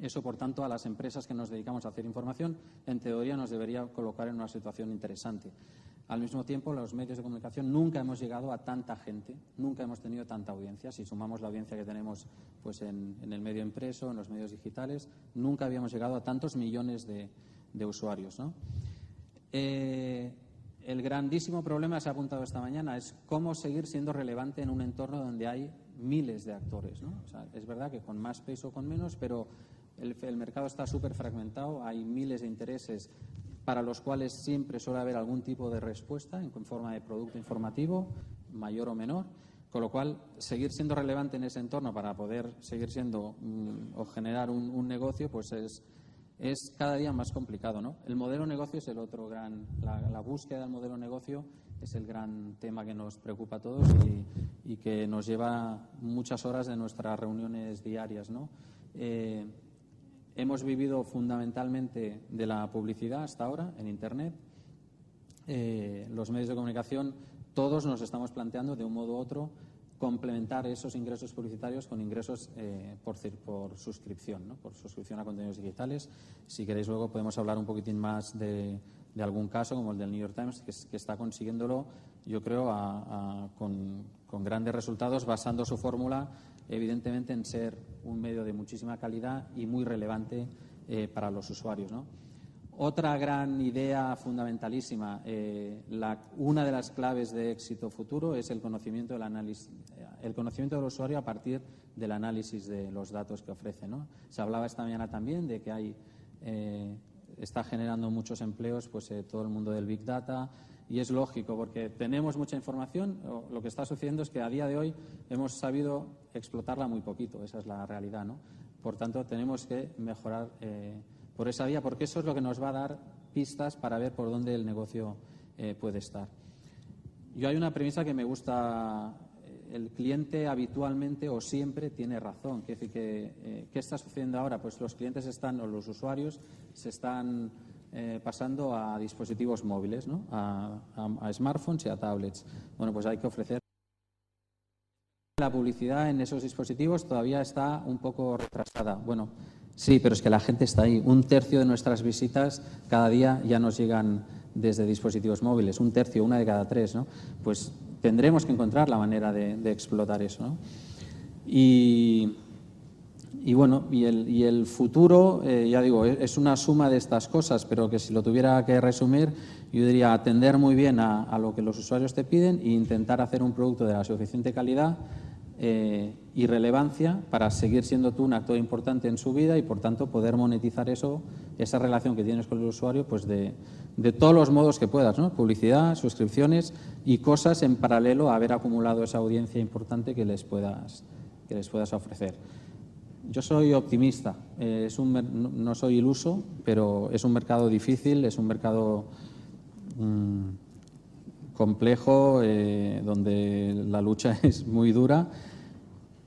Eso, por tanto, a las empresas que nos dedicamos a hacer información, en teoría nos debería colocar en una situación interesante. Al mismo tiempo, los medios de comunicación nunca hemos llegado a tanta gente, nunca hemos tenido tanta audiencia. Si sumamos la audiencia que tenemos pues en el medio impreso, en los medios digitales, nunca habíamos llegado a tantos millones de usuarios, ¿no? El grandísimo problema, se ha apuntado esta mañana, es cómo seguir siendo relevante en un entorno donde hay miles de actores, ¿no? O sea, es verdad que con más peso o con menos, pero el mercado está súper fragmentado, hay miles de intereses para los cuales siempre suele haber algún tipo de respuesta en forma de producto informativo, mayor o menor, Con lo cual, seguir siendo relevante en ese entorno para poder seguir siendo o generar un negocio, pues es cada día más complicado, ¿no? El modelo negocio es el otro gran, la búsqueda del modelo negocio es el gran tema que nos preocupa a todos y que nos lleva muchas horas de nuestras reuniones diarias, ¿no? Hemos vivido fundamentalmente de la publicidad hasta ahora en Internet. Los medios de comunicación, todos nos estamos planteando de un modo u otro complementar esos ingresos publicitarios con ingresos por suscripción, ¿no? Por suscripción a contenidos digitales. Si queréis luego podemos hablar un poquitín más de algún caso como el del New York Times que está consiguiéndolo, yo creo, con grandes resultados, basando su fórmula evidentemente en ser un medio de muchísima calidad y muy relevante para los usuarios, ¿no? Otra gran idea fundamentalísima, una de las claves de éxito futuro es el conocimiento del análisis, el conocimiento del usuario a partir del análisis de los datos que ofrece, ¿no? Se hablaba esta mañana también de que está generando muchos empleos, pues todo el mundo del Big Data, y es lógico porque tenemos mucha información. Lo que está sucediendo es que a día de hoy hemos sabido explotarla muy poquito, esa es la realidad, ¿no? Por tanto, tenemos que mejorar por esa vía, porque eso es lo que nos va a dar pistas para ver por dónde el negocio puede estar. Yo hay una premisa que me gusta: el cliente habitualmente o siempre tiene razón. ¿Qué está sucediendo ahora? Pues los clientes o los usuarios se están pasando a dispositivos móviles, ¿no? A smartphones y a tablets. Bueno, pues hay que ofrecer. La publicidad en esos dispositivos todavía está un poco retrasada. Bueno, sí, pero es que la gente está ahí. 1/3 de nuestras visitas cada día ya nos llegan desde dispositivos móviles. 1/3, 1 de cada 3, ¿no? Pues tendremos que encontrar la manera de explotar eso, ¿no? Y bueno, y el futuro, ya digo, es una suma de estas cosas, pero que si lo tuviera que resumir, yo diría atender muy bien a lo que los usuarios te piden e intentar hacer un producto de la suficiente calidad y relevancia para seguir siendo tú un actor importante en su vida y, por tanto, poder monetizar esa relación que tienes con el usuario, pues de todos los modos que puedas, ¿no? Publicidad, suscripciones y cosas en paralelo a haber acumulado esa audiencia importante que les puedas ofrecer. Yo soy optimista, no soy iluso, pero es un mercado difícil, es un mercado complejo, donde la lucha es muy dura,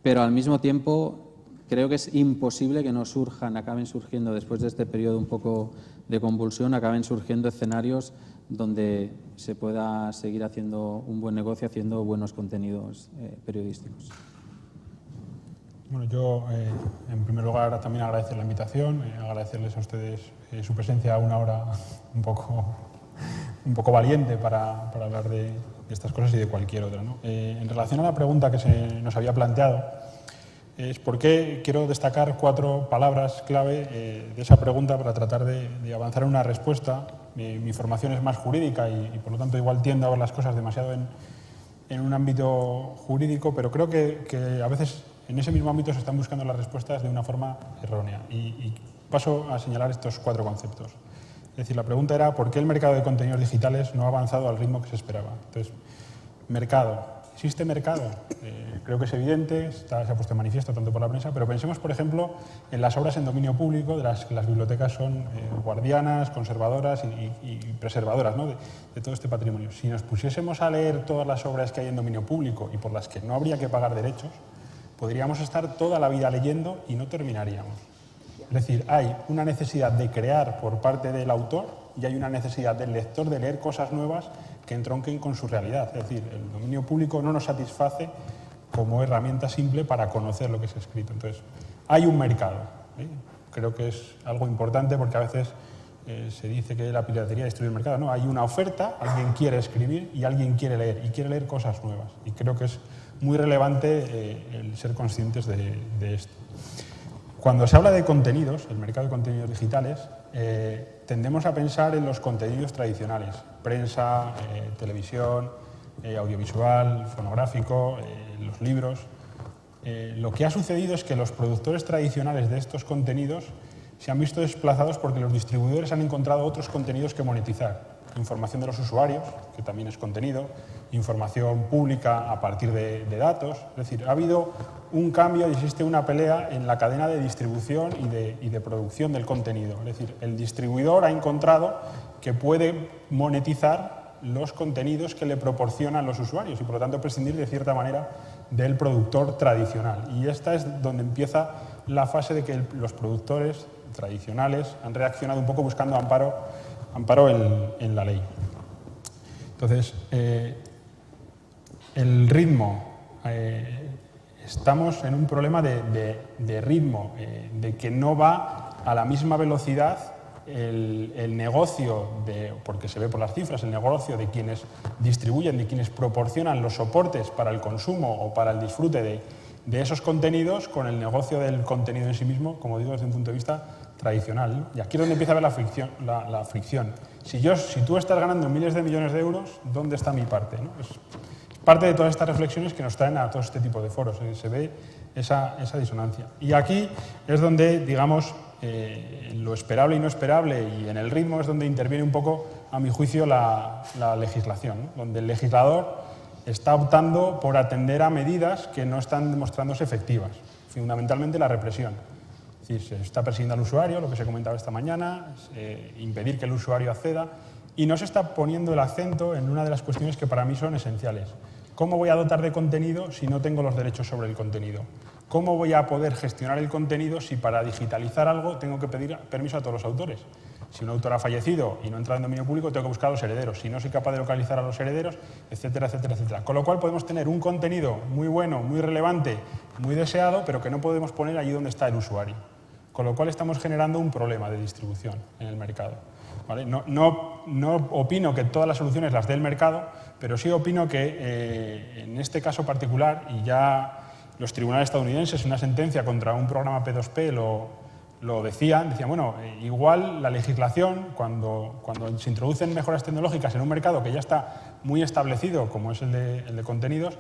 pero al mismo tiempo creo que es imposible que no acaben surgiendo después de este periodo un poco de convulsión, acaben surgiendo escenarios donde se pueda seguir haciendo un buen negocio, haciendo buenos contenidos periodísticos. Bueno, yo en primer lugar también agradecer la invitación, agradecerles a ustedes su presencia a una hora un poco valiente para hablar de estas cosas y de cualquier otra, ¿no? En relación a la pregunta que se nos había planteado, es por qué quiero destacar 4 palabras clave de esa pregunta para tratar de avanzar en una respuesta. Mi formación es más jurídica y por lo tanto igual tiendo a ver las cosas demasiado en un ámbito jurídico, pero creo que a veces en ese mismo ámbito se están buscando las respuestas de una forma errónea. Y paso a señalar estos 4 conceptos. Es decir, la pregunta era ¿por qué el mercado de contenidos digitales no ha avanzado al ritmo que se esperaba? Entonces, mercado. ¿Existe mercado? Creo que es evidente, se ha puesto en manifiesto tanto por la prensa, pero pensemos, por ejemplo, en las obras en dominio público, de las que las bibliotecas son guardianas, conservadoras y preservadoras, ¿no? de todo este patrimonio. Si nos pusiésemos a leer todas las obras que hay en dominio público y por las que no habría que pagar derechos, podríamos estar toda la vida leyendo y no terminaríamos. Es decir, hay una necesidad de crear por parte del autor y hay una necesidad del lector de leer cosas nuevas que entronquen con su realidad. Es decir, el dominio público no nos satisface como herramienta simple para conocer lo que se ha escrito. Entonces, hay un mercado. Creo que es algo importante porque a veces se dice que la piratería destruye el mercado. No, hay una oferta, alguien quiere escribir y alguien quiere leer, y quiere leer cosas nuevas. Y creo que es muy relevante el ser conscientes de esto. Cuando se habla de contenidos, el mercado de contenidos digitales, tendemos a pensar en los contenidos tradicionales, prensa, televisión, audiovisual, fonográfico, los libros. Lo que ha sucedido es que los productores tradicionales de estos contenidos se han visto desplazados porque los distribuidores han encontrado otros contenidos que monetizar. información de los usuarios, que también es contenido, información pública a partir de datos. Es decir, ha habido un cambio y existe una pelea en la cadena de distribución y de producción del contenido. Es decir, el distribuidor ha encontrado que puede monetizar los contenidos que le proporcionan los usuarios y, por lo tanto, prescindir de cierta manera del productor tradicional. Y esta es donde empieza la fase de que los productores tradicionales han reaccionado un poco buscando amparo en la ley. Entonces, el ritmo, estamos en un problema de ritmo, de que no va a la misma velocidad el negocio, porque se ve por las cifras, el negocio de quienes distribuyen, de quienes proporcionan los soportes para el consumo o para el disfrute de esos contenidos, con el negocio del contenido en sí mismo, como digo, desde un punto de vista tradicional, ¿no? Y aquí es donde empieza a haber la fricción. Si tú estás ganando miles de millones de euros, ¿dónde está mi parte, ¿no? Es parte de todas estas reflexiones que nos traen a todo este tipo de foros. Se ve esa disonancia. Y aquí es donde, digamos, lo esperable y no esperable, y en el ritmo es donde interviene un poco, a mi juicio, la legislación, ¿no? Donde el legislador está optando por atender a medidas que no están demostrándose efectivas, fundamentalmente la represión. Es decir, se está persiguiendo al usuario, lo que se comentaba esta mañana, impedir que el usuario acceda, y no se está poniendo el acento en una de las cuestiones que para mí son esenciales. ¿Cómo voy a dotar de contenido si no tengo los derechos sobre el contenido? ¿Cómo voy a poder gestionar el contenido si para digitalizar algo tengo que pedir permiso a todos los autores? Si un autor ha fallecido y no entra en dominio público, tengo que buscar a los herederos. Si no soy capaz de localizar a los herederos, etcétera, etcétera, etcétera. Con lo cual podemos tener un contenido muy bueno, muy relevante, muy deseado, pero que no podemos poner allí donde está el usuario. Con lo cual estamos generando un problema de distribución en el mercado. ¿Vale? No opino que todas las soluciones las dé el mercado, pero sí opino que en este caso particular, y ya los tribunales estadounidenses, una sentencia contra un programa P2P lo decían, bueno, igual la legislación, cuando se introducen mejoras tecnológicas en un mercado que ya está muy establecido, como es el de contenidos,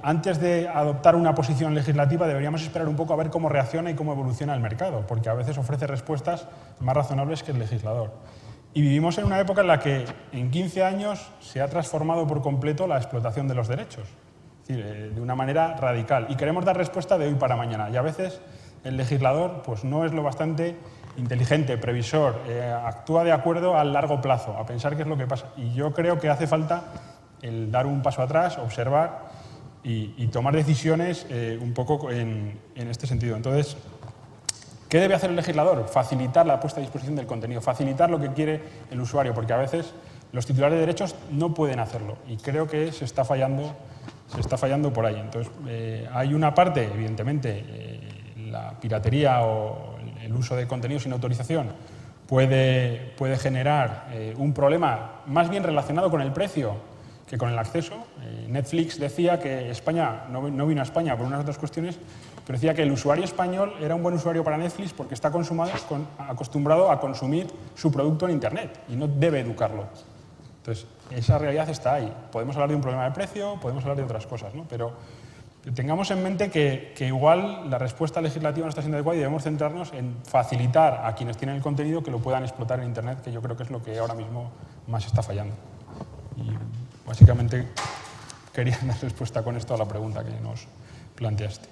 antes de adoptar una posición legislativa deberíamos esperar un poco a ver cómo reacciona y cómo evoluciona el mercado, porque a veces ofrece respuestas más razonables que el legislador. Y vivimos en una época en la que en 15 años se ha transformado por completo la explotación de los derechos, es decir, de una manera radical. Y queremos dar respuesta de hoy para mañana. Y a veces el legislador pues, no es lo bastante inteligente, previsor, actúa de acuerdo al largo plazo, a pensar qué es lo que pasa. Y yo creo que hace falta el dar un paso atrás, observar y tomar decisiones un poco en este sentido. Entonces, ¿qué debe hacer el legislador? Facilitar la puesta a disposición del contenido, facilitar lo que quiere el usuario, porque a veces los titulares de derechos no pueden hacerlo y creo que se está fallando por ahí. Entonces, hay una parte, evidentemente, la piratería o el uso de contenido sin autorización puede generar un problema más bien relacionado con el precio que con el acceso. Netflix decía que España, no vino a España por unas otras cuestiones, pero decía que el usuario español era un buen usuario para Netflix porque está acostumbrado a consumir su producto en Internet y no debe educarlo. Entonces, esa realidad está ahí. Podemos hablar de un problema de precio, podemos hablar de otras cosas, ¿no? Pero tengamos en mente que igual la respuesta legislativa no está siendo adecuada y debemos centrarnos en facilitar a quienes tienen el contenido que lo puedan explotar en Internet, que yo creo que es lo que ahora mismo más está fallando. Y básicamente quería dar respuesta con esto a la pregunta que nos planteaste.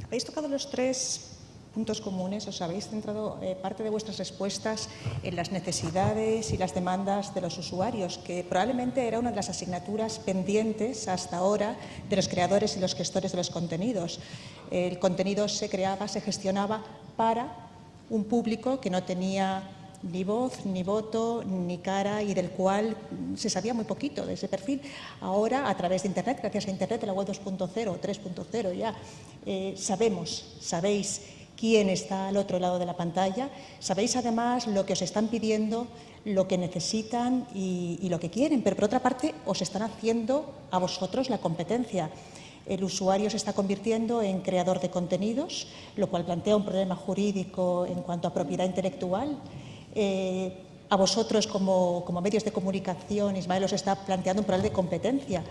Habéis tocado los tres puntos comunes, os habéis centrado parte de vuestras respuestas en las necesidades y las demandas de los usuarios, que probablemente era una de las asignaturas pendientes hasta ahora de los creadores y los gestores de los contenidos. El contenido se creaba, se gestionaba para un público que no tenía ni voz, ni voto, ni cara y del cual se sabía muy poquito de ese perfil. Ahora, a través de Internet, gracias a Internet, de la web 2.0, 3.0 ya, sabéis quién está al otro lado de la pantalla, sabéis además lo que os están pidiendo, lo que necesitan y lo que quieren, pero por otra parte os están haciendo a vosotros la competencia. El usuario se está convirtiendo en creador de contenidos, lo cual plantea un problema jurídico en cuanto a propiedad intelectual. A vosotros como medios de comunicación, Ismael, os está planteando un problema de competencia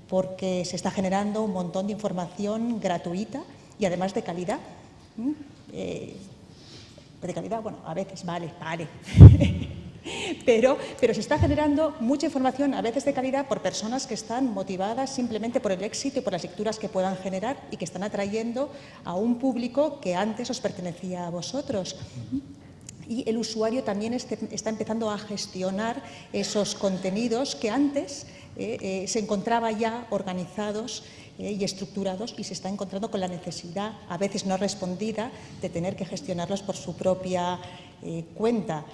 porque se está generando un montón de información gratuita y además de calidad. de calidad, bueno, a veces, vale. Pero se está generando mucha información, a veces de calidad, por personas que están motivadas simplemente por el éxito y por las lecturas que puedan generar y que están atrayendo a un público que antes os pertenecía a vosotros. Y el usuario también está empezando a gestionar esos contenidos que antes se encontraba ya organizados y estructurados, y se está encontrando con la necesidad, a veces no respondida, de tener que gestionarlos por su propia cuenta.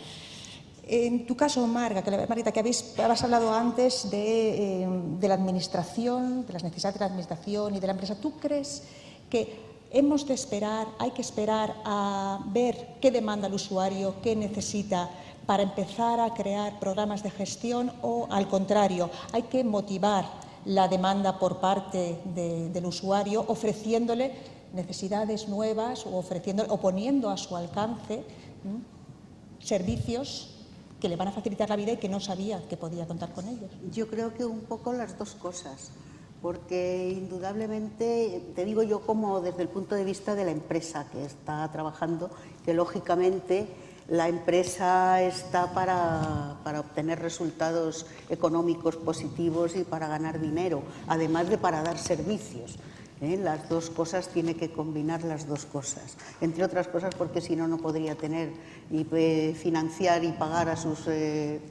En tu caso, Margarita, que habéis hablado antes de la administración, de las necesidades de la administración y de la empresa, ¿tú crees que hay que esperar a ver qué demanda el usuario, qué necesita para empezar a crear programas de gestión, o al contrario, hay que motivar la demanda por parte del usuario ofreciéndole necesidades nuevas o poniendo a su alcance servicios que le van a facilitar la vida y que no sabía que podía contar con ellos? Yo creo que un poco las dos cosas, porque indudablemente, te digo yo como desde el punto de vista de la empresa que está trabajando, que lógicamente la empresa está para obtener resultados económicos positivos y para ganar dinero, además de para dar servicios. Las dos cosas, tiene que combinar las dos cosas, entre otras cosas porque si no, no podría tener y financiar y pagar a sus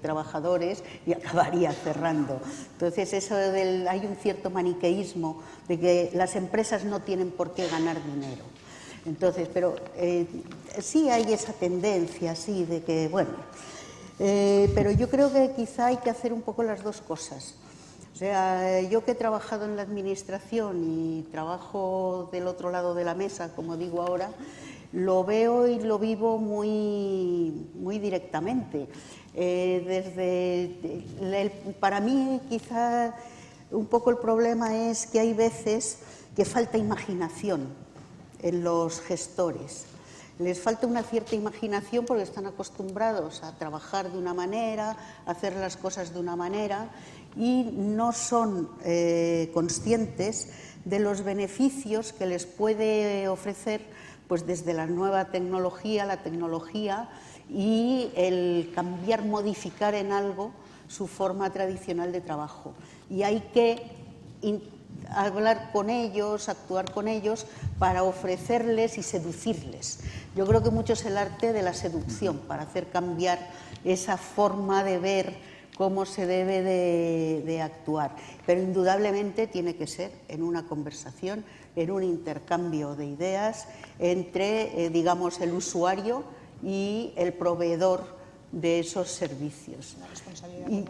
trabajadores y acabaría cerrando. Entonces, hay un cierto maniqueísmo de que las empresas no tienen por qué ganar dinero. Entonces, pero sí hay esa tendencia, sí, de que, bueno, pero yo creo que quizá hay que hacer un poco las dos cosas. O sea, yo que he trabajado en la administración y trabajo del otro lado de la mesa, como digo ahora, lo veo y lo vivo muy directamente. Para mí, quizá un poco el problema es que hay veces que falta imaginación en los gestores. Les falta una cierta imaginación porque están acostumbrados a trabajar de una manera, a hacer las cosas de una manera, y no son conscientes de los beneficios que les puede ofrecer pues desde la nueva tecnología, la tecnología y el cambiar, modificar en algo su forma tradicional de trabajo. Y hay que hablar con ellos, actuar con ellos para ofrecerles y seducirles. Yo creo que mucho es el arte de la seducción para hacer cambiar esa forma de ver cómo se debe de actuar. Pero indudablemente tiene que ser en una conversación, en un intercambio de ideas entre, digamos, el usuario y el proveedor de esos servicios. Una responsabilidad común.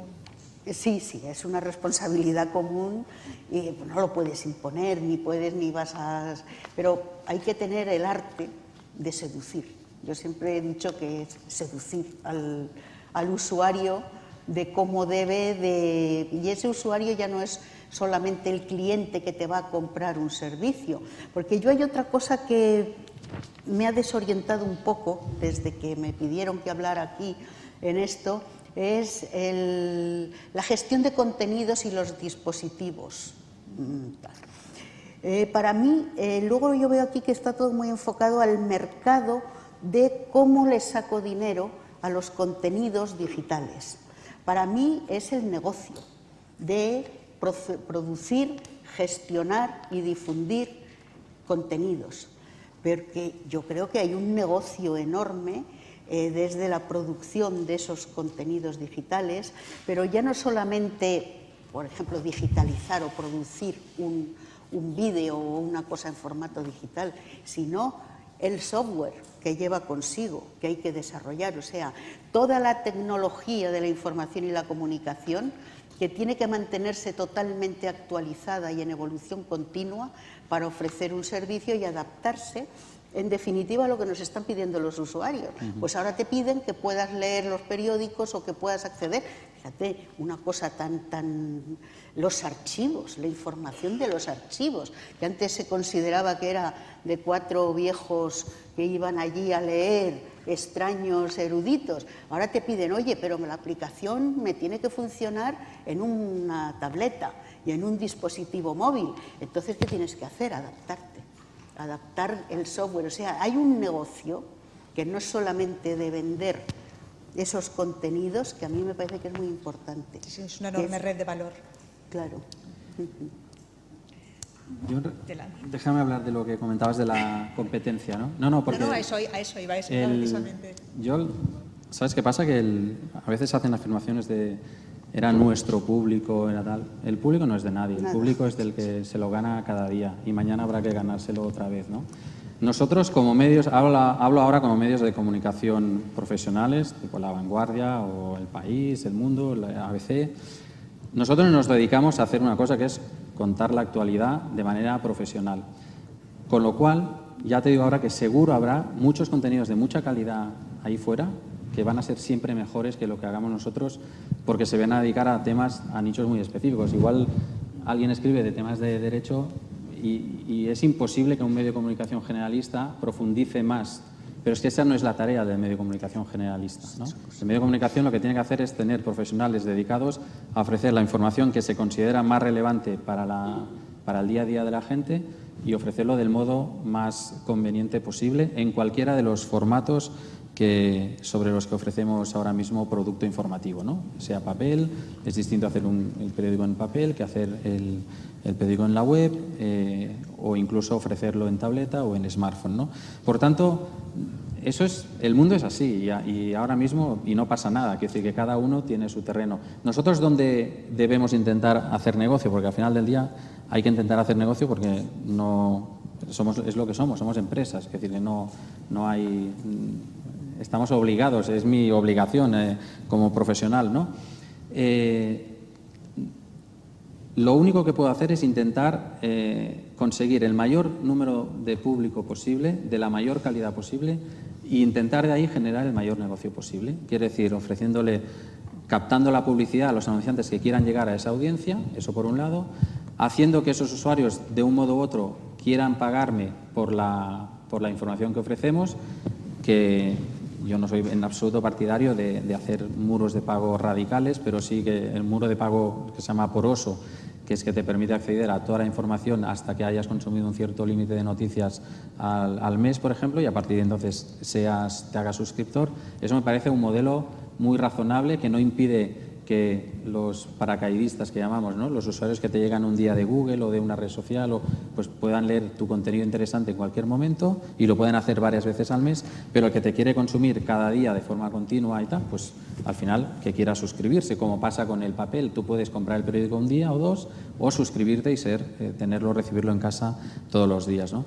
Sí, es una responsabilidad común y no lo puedes imponer, ni vas a... Pero hay que tener el arte de seducir. Yo siempre he dicho que es seducir al usuario de cómo debe de... Y ese usuario ya no es solamente el cliente que te va a comprar un servicio, porque hay otra cosa que me ha desorientado un poco desde que me pidieron que hablara aquí en esto, es la gestión de contenidos y los dispositivos. Para mí, luego yo veo aquí que está todo muy enfocado al mercado de cómo le saco dinero a los contenidos digitales. Para mí es el negocio de producir, gestionar y difundir contenidos, porque yo creo que hay un negocio enorme desde la producción de esos contenidos digitales, pero ya no solamente, por ejemplo, digitalizar o producir un vídeo o una cosa en formato digital, sino el software que lleva consigo, que hay que desarrollar, o sea, toda la tecnología de la información y la comunicación que tiene que mantenerse totalmente actualizada y en evolución continua para ofrecer un servicio y adaptarse, en definitiva, a lo que nos están pidiendo los usuarios. Pues ahora te piden que puedas leer los periódicos o que puedas acceder. Fíjate, una cosa tan... Los archivos, la información de los archivos, que antes se consideraba que era de 4 viejos que iban allí a leer, extraños eruditos. Ahora te piden, oye, pero la aplicación me tiene que funcionar en una tableta y en un dispositivo móvil. Entonces, ¿qué tienes que hacer? Adaptarte. Adaptar el software. O sea, hay un negocio que no solamente de vender esos contenidos, que a mí me parece que es muy importante. Sí, es una enorme red de valor. Claro. Déjame hablar de lo que comentabas de la competencia, ¿no? No, porque a eso iba precisamente. ¿Sabes qué pasa? Que a veces hacen afirmaciones de era nuestro público, era tal. El público no es de nadie, el público es del que se lo gana cada día y mañana habrá que ganárselo otra vez, ¿no? Nosotros como medios, hablo ahora como medios de comunicación profesionales, tipo La Vanguardia o El País, El Mundo, la ABC, nosotros nos dedicamos a hacer una cosa que es contar la actualidad de manera profesional. Con lo cual, ya te digo ahora que seguro habrá muchos contenidos de mucha calidad ahí fuera que van a ser siempre mejores que lo que hagamos nosotros porque se van a dedicar a temas, a nichos muy específicos. Igual alguien escribe de temas de derecho y es imposible que un medio de comunicación generalista profundice más. Pero es que esa no es la tarea del medio de comunicación generalista, ¿no? El medio de comunicación lo que tiene que hacer es tener profesionales dedicados a ofrecer la información que se considera más relevante para el día a día de la gente y ofrecerlo del modo más conveniente posible en cualquiera de los formatos sobre los que ofrecemos ahora mismo producto informativo, ¿no? Sea papel, es distinto hacer el periódico en papel que hacer el periódico en la web o incluso ofrecerlo en tableta o en smartphone, ¿no? Por tanto, el mundo es así y ahora mismo y no pasa nada, quiere decir que cada uno tiene su terreno. Nosotros donde debemos intentar hacer negocio, porque al final del día hay que intentar hacer negocio porque es lo que somos empresas, es decir que no hay... Estamos obligados, es mi obligación como profesional, ¿no? Lo único que puedo hacer es intentar conseguir el mayor número de público posible, de la mayor calidad posible, e intentar de ahí generar el mayor negocio posible. Quiere decir, captando la publicidad a los anunciantes que quieran llegar a esa audiencia, eso por un lado, haciendo que esos usuarios de un modo u otro quieran pagarme por la información que ofrecemos, que yo no soy en absoluto partidario de hacer muros de pago radicales, pero sí que el muro de pago que se llama poroso, que es que te permite acceder a toda la información hasta que hayas consumido un cierto límite de noticias al mes, por ejemplo, y a partir de entonces te hagas suscriptor. Eso me parece un modelo muy razonable que no impide que los paracaidistas que llamamos, ¿no? Los usuarios que te llegan un día de Google o de una red social pues puedan leer tu contenido interesante en cualquier momento y lo pueden hacer varias veces al mes, pero el que te quiere consumir cada día de forma continua y tal, pues al final que quiera suscribirse, como pasa con el papel. Tú puedes comprar el periódico un día o dos o suscribirte y recibirlo en casa todos los días, ¿no?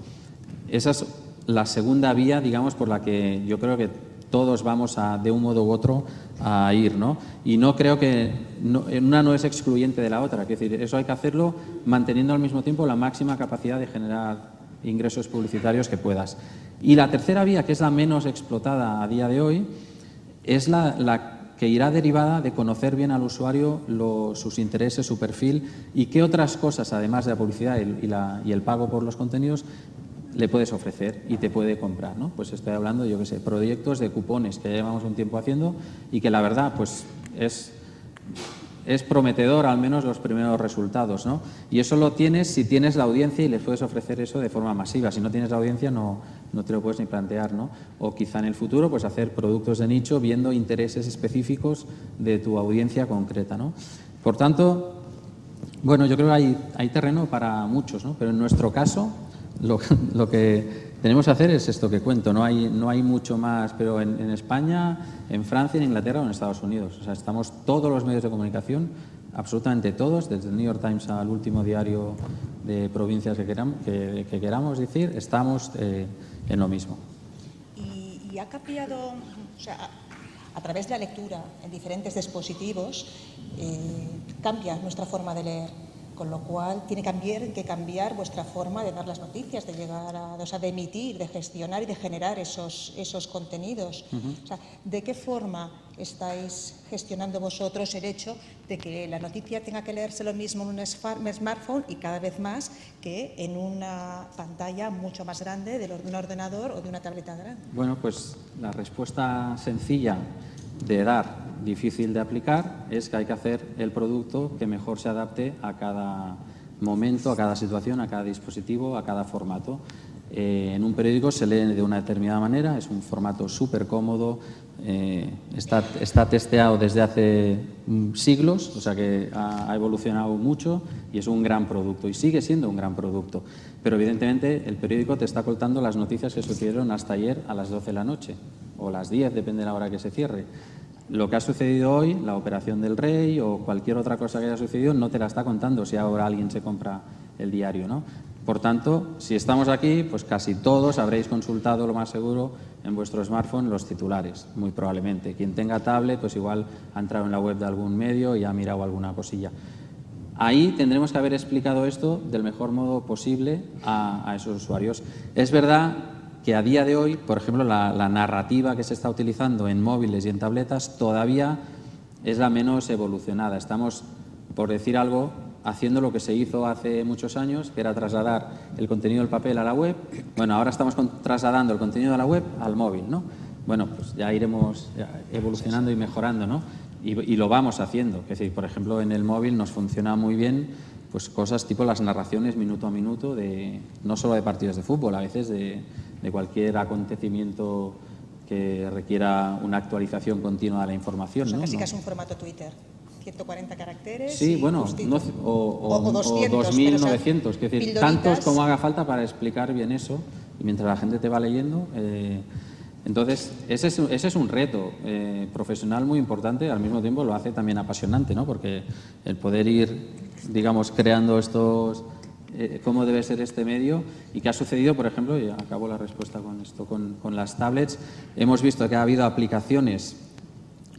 Esa es la segunda vía, digamos, por la que yo creo que todos vamos de un modo u otro a ir, ¿no? Y no creo que una no es excluyente de la otra, es decir, eso hay que hacerlo manteniendo al mismo tiempo la máxima capacidad de generar ingresos publicitarios que puedas. Y la tercera vía, que es la menos explotada a día de hoy, es la que irá derivada de conocer bien al usuario sus intereses, su perfil y qué otras cosas, además de la publicidad y el pago por los contenidos, le puedes ofrecer y te puede comprar, ¿no? Pues estoy hablando, yo qué sé, proyectos de cupones que llevamos un tiempo haciendo y que la verdad pues es prometedor al menos los primeros resultados, ¿no? Y eso lo tienes si tienes la audiencia y les puedes ofrecer eso de forma masiva. Si no tienes la audiencia no te lo puedes ni plantear, ¿no? O quizá en el futuro pues hacer productos de nicho viendo intereses específicos de tu audiencia concreta, ¿no? Por tanto, bueno, yo creo que hay terreno para muchos, ¿no? Pero en nuestro caso lo que tenemos que hacer es esto que cuento, no hay mucho más, pero en España, en Francia, en Inglaterra o en Estados Unidos. O sea, estamos todos los medios de comunicación, absolutamente todos, desde el New York Times al último diario de provincias que queramos decir, estamos en lo mismo. ¿Y ha cambiado, o sea, a través de la lectura en diferentes dispositivos, cambia nuestra forma de leer? Con lo cual tiene que cambiar vuestra forma de dar las noticias, de llegar de emitir, de gestionar y de generar esos contenidos. O sea, ¿de qué forma estáis gestionando vosotros el hecho de que la noticia tenga que leerse lo mismo en un smartphone y cada vez más que en una pantalla mucho más grande de un ordenador o de una tableta grande? Bueno, pues la respuesta sencilla de dar, difícil de aplicar, es que hay que hacer el producto que mejor se adapte a cada momento, a cada situación, a cada dispositivo, a cada formato. en un periódico se lee de una determinada manera, es un formato súper cómodo, está testeado desde hace siglos, o sea que ha evolucionado mucho y es un gran producto y sigue siendo un gran producto. Pero evidentemente el periódico te está contando las noticias que sucedieron hasta ayer a las 12 de la noche o las 10, depende de la hora que se cierre. Lo que ha sucedido hoy, la operación del Rey o cualquier otra cosa que haya sucedido, no te la está contando si ahora alguien se compra el diario, ¿no? Por tanto, si estamos aquí, pues casi todos habréis consultado, lo más seguro, en vuestro smartphone los titulares, muy probablemente. Quien tenga tablet, pues igual ha entrado en la web de algún medio y ha mirado alguna cosilla. Ahí tendremos que haber explicado esto del mejor modo posible a esos usuarios. Es verdad que a día de hoy, por ejemplo, la narrativa que se está utilizando en móviles y en tabletas todavía es la menos evolucionada. Estamos, por decir algo, haciendo lo que se hizo hace muchos años, que era trasladar el contenido del papel a la web. Bueno, ahora estamos trasladando el contenido de la web al móvil, ¿no? Bueno, pues ya iremos evolucionando y mejorando, ¿no? Y lo vamos haciendo. Es decir, por ejemplo, en el móvil nos funciona muy bien pues cosas tipo las narraciones minuto a minuto, no solo de partidos de fútbol, a veces de cualquier acontecimiento que requiera una actualización continua de la información. O sea, ¿no? casi que es un formato Twitter. 140 caracteres. Sí, bueno, o 2.900, es decir, tantos como haga falta para explicar bien eso, y mientras la gente te va leyendo. Entonces, ese es un reto profesional muy importante, al mismo tiempo lo hace también apasionante, ¿no? Porque el poder ir, digamos, creando estos, cómo debe ser este medio y qué ha sucedido, por ejemplo, y acabo la respuesta con esto, con las tablets, hemos visto que ha habido aplicaciones,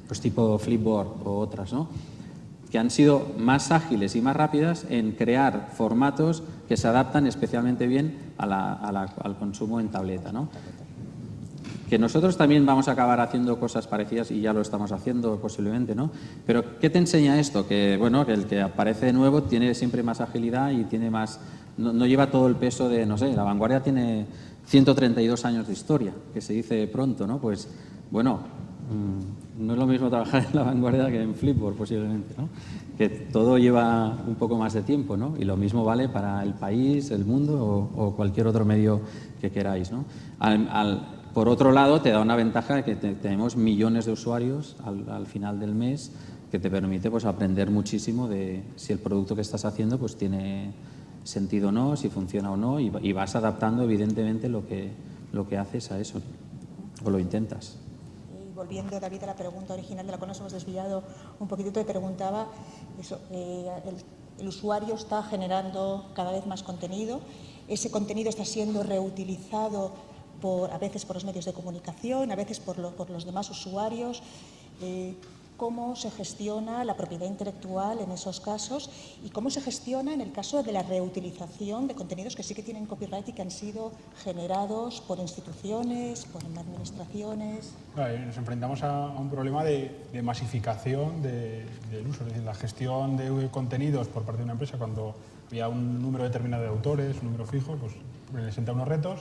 pues tipo Flipboard o otras, ¿no?, que han sido más ágiles y más rápidas en crear formatos que se adaptan especialmente bien al consumo en tableta, ¿no? Que nosotros también vamos a acabar haciendo cosas parecidas y ya lo estamos haciendo posiblemente, ¿no? Pero ¿qué te enseña esto? Que, bueno, que el que aparece de nuevo tiene siempre más agilidad y tiene más, no lleva todo el peso de, no sé, La Vanguardia tiene 132 años de historia, que se dice pronto, ¿no? Pues, bueno, no es lo mismo trabajar en La Vanguardia que en Flipboard posiblemente, ¿no? Que todo lleva un poco más de tiempo, ¿no? Y lo mismo vale para El País, El Mundo o cualquier otro medio que queráis, ¿no? Por otro lado, te da una ventaja de que tenemos millones de usuarios al final del mes que te permite pues, aprender muchísimo de si el producto que estás haciendo pues, tiene sentido o no, si funciona o no, y vas adaptando evidentemente lo que haces a eso, o lo intentas. Y volviendo, David, a la pregunta original de la cual nos hemos desviado un poquitito, te preguntaba eso, el usuario está generando cada vez más contenido, ese contenido está siendo reutilizado a veces por los medios de comunicación, a veces por los demás usuarios. ¿Cómo se gestiona la propiedad intelectual en esos casos y cómo se gestiona en el caso de la reutilización de contenidos que sí que tienen copyright y que han sido generados por instituciones, por administraciones? Nos enfrentamos a un problema de masificación del uso, es decir, la gestión de contenidos por parte de una empresa cuando había un número determinado de autores, un número fijo, pues presenta unos retos.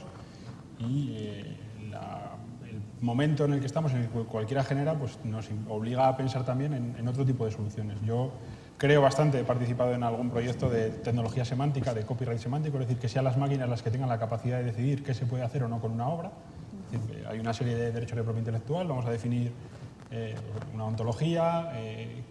Y el momento en el que estamos, en el que cualquiera genera, pues nos obliga a pensar también en otro tipo de soluciones. Yo creo bastante, he participado en algún proyecto de tecnología semántica, de copyright semántico, es decir, que sean las máquinas las que tengan la capacidad de decidir qué se puede hacer o no con una obra. Es decir, hay una serie de derechos de propiedad intelectual, vamos a definir una ontología,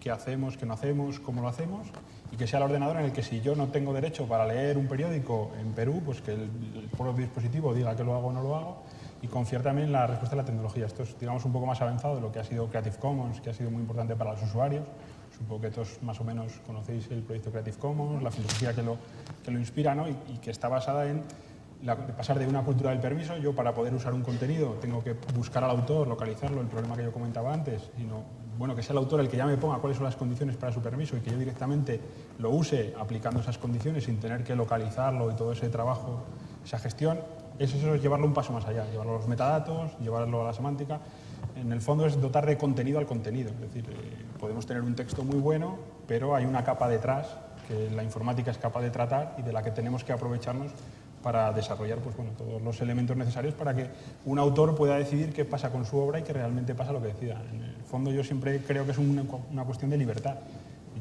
qué hacemos, qué no hacemos, cómo lo hacemos, y que sea el ordenador en el que si yo no tengo derecho para leer un periódico en Perú, pues que el propio dispositivo diga que lo hago o no lo hago, y confiar también en la respuesta de la tecnología. Esto es, digamos, un poco más avanzado de lo que ha sido Creative Commons, que ha sido muy importante para los usuarios. Supongo que todos más o menos conocéis el proyecto Creative Commons, la filosofía que lo inspira, ¿no? y que está basada en pasar de una cultura del permiso. Yo, para poder usar un contenido, tengo que buscar al autor, localizarlo, el problema que yo comentaba antes, sino, bueno, que sea el autor el que ya me ponga cuáles son las condiciones para su permiso y que yo directamente lo use aplicando esas condiciones sin tener que localizarlo y todo ese trabajo, esa gestión. Eso es llevarlo un paso más allá, llevarlo a los metadatos, llevarlo a la semántica. En el fondo es dotar de contenido al contenido. Es decir, podemos tener un texto muy bueno, pero hay una capa detrás que la informática es capaz de tratar y de la que tenemos que aprovecharnos para desarrollar pues, bueno, todos los elementos necesarios para que un autor pueda decidir qué pasa con su obra y que realmente pasa lo que decida. En el fondo yo siempre creo que es una cuestión de libertad.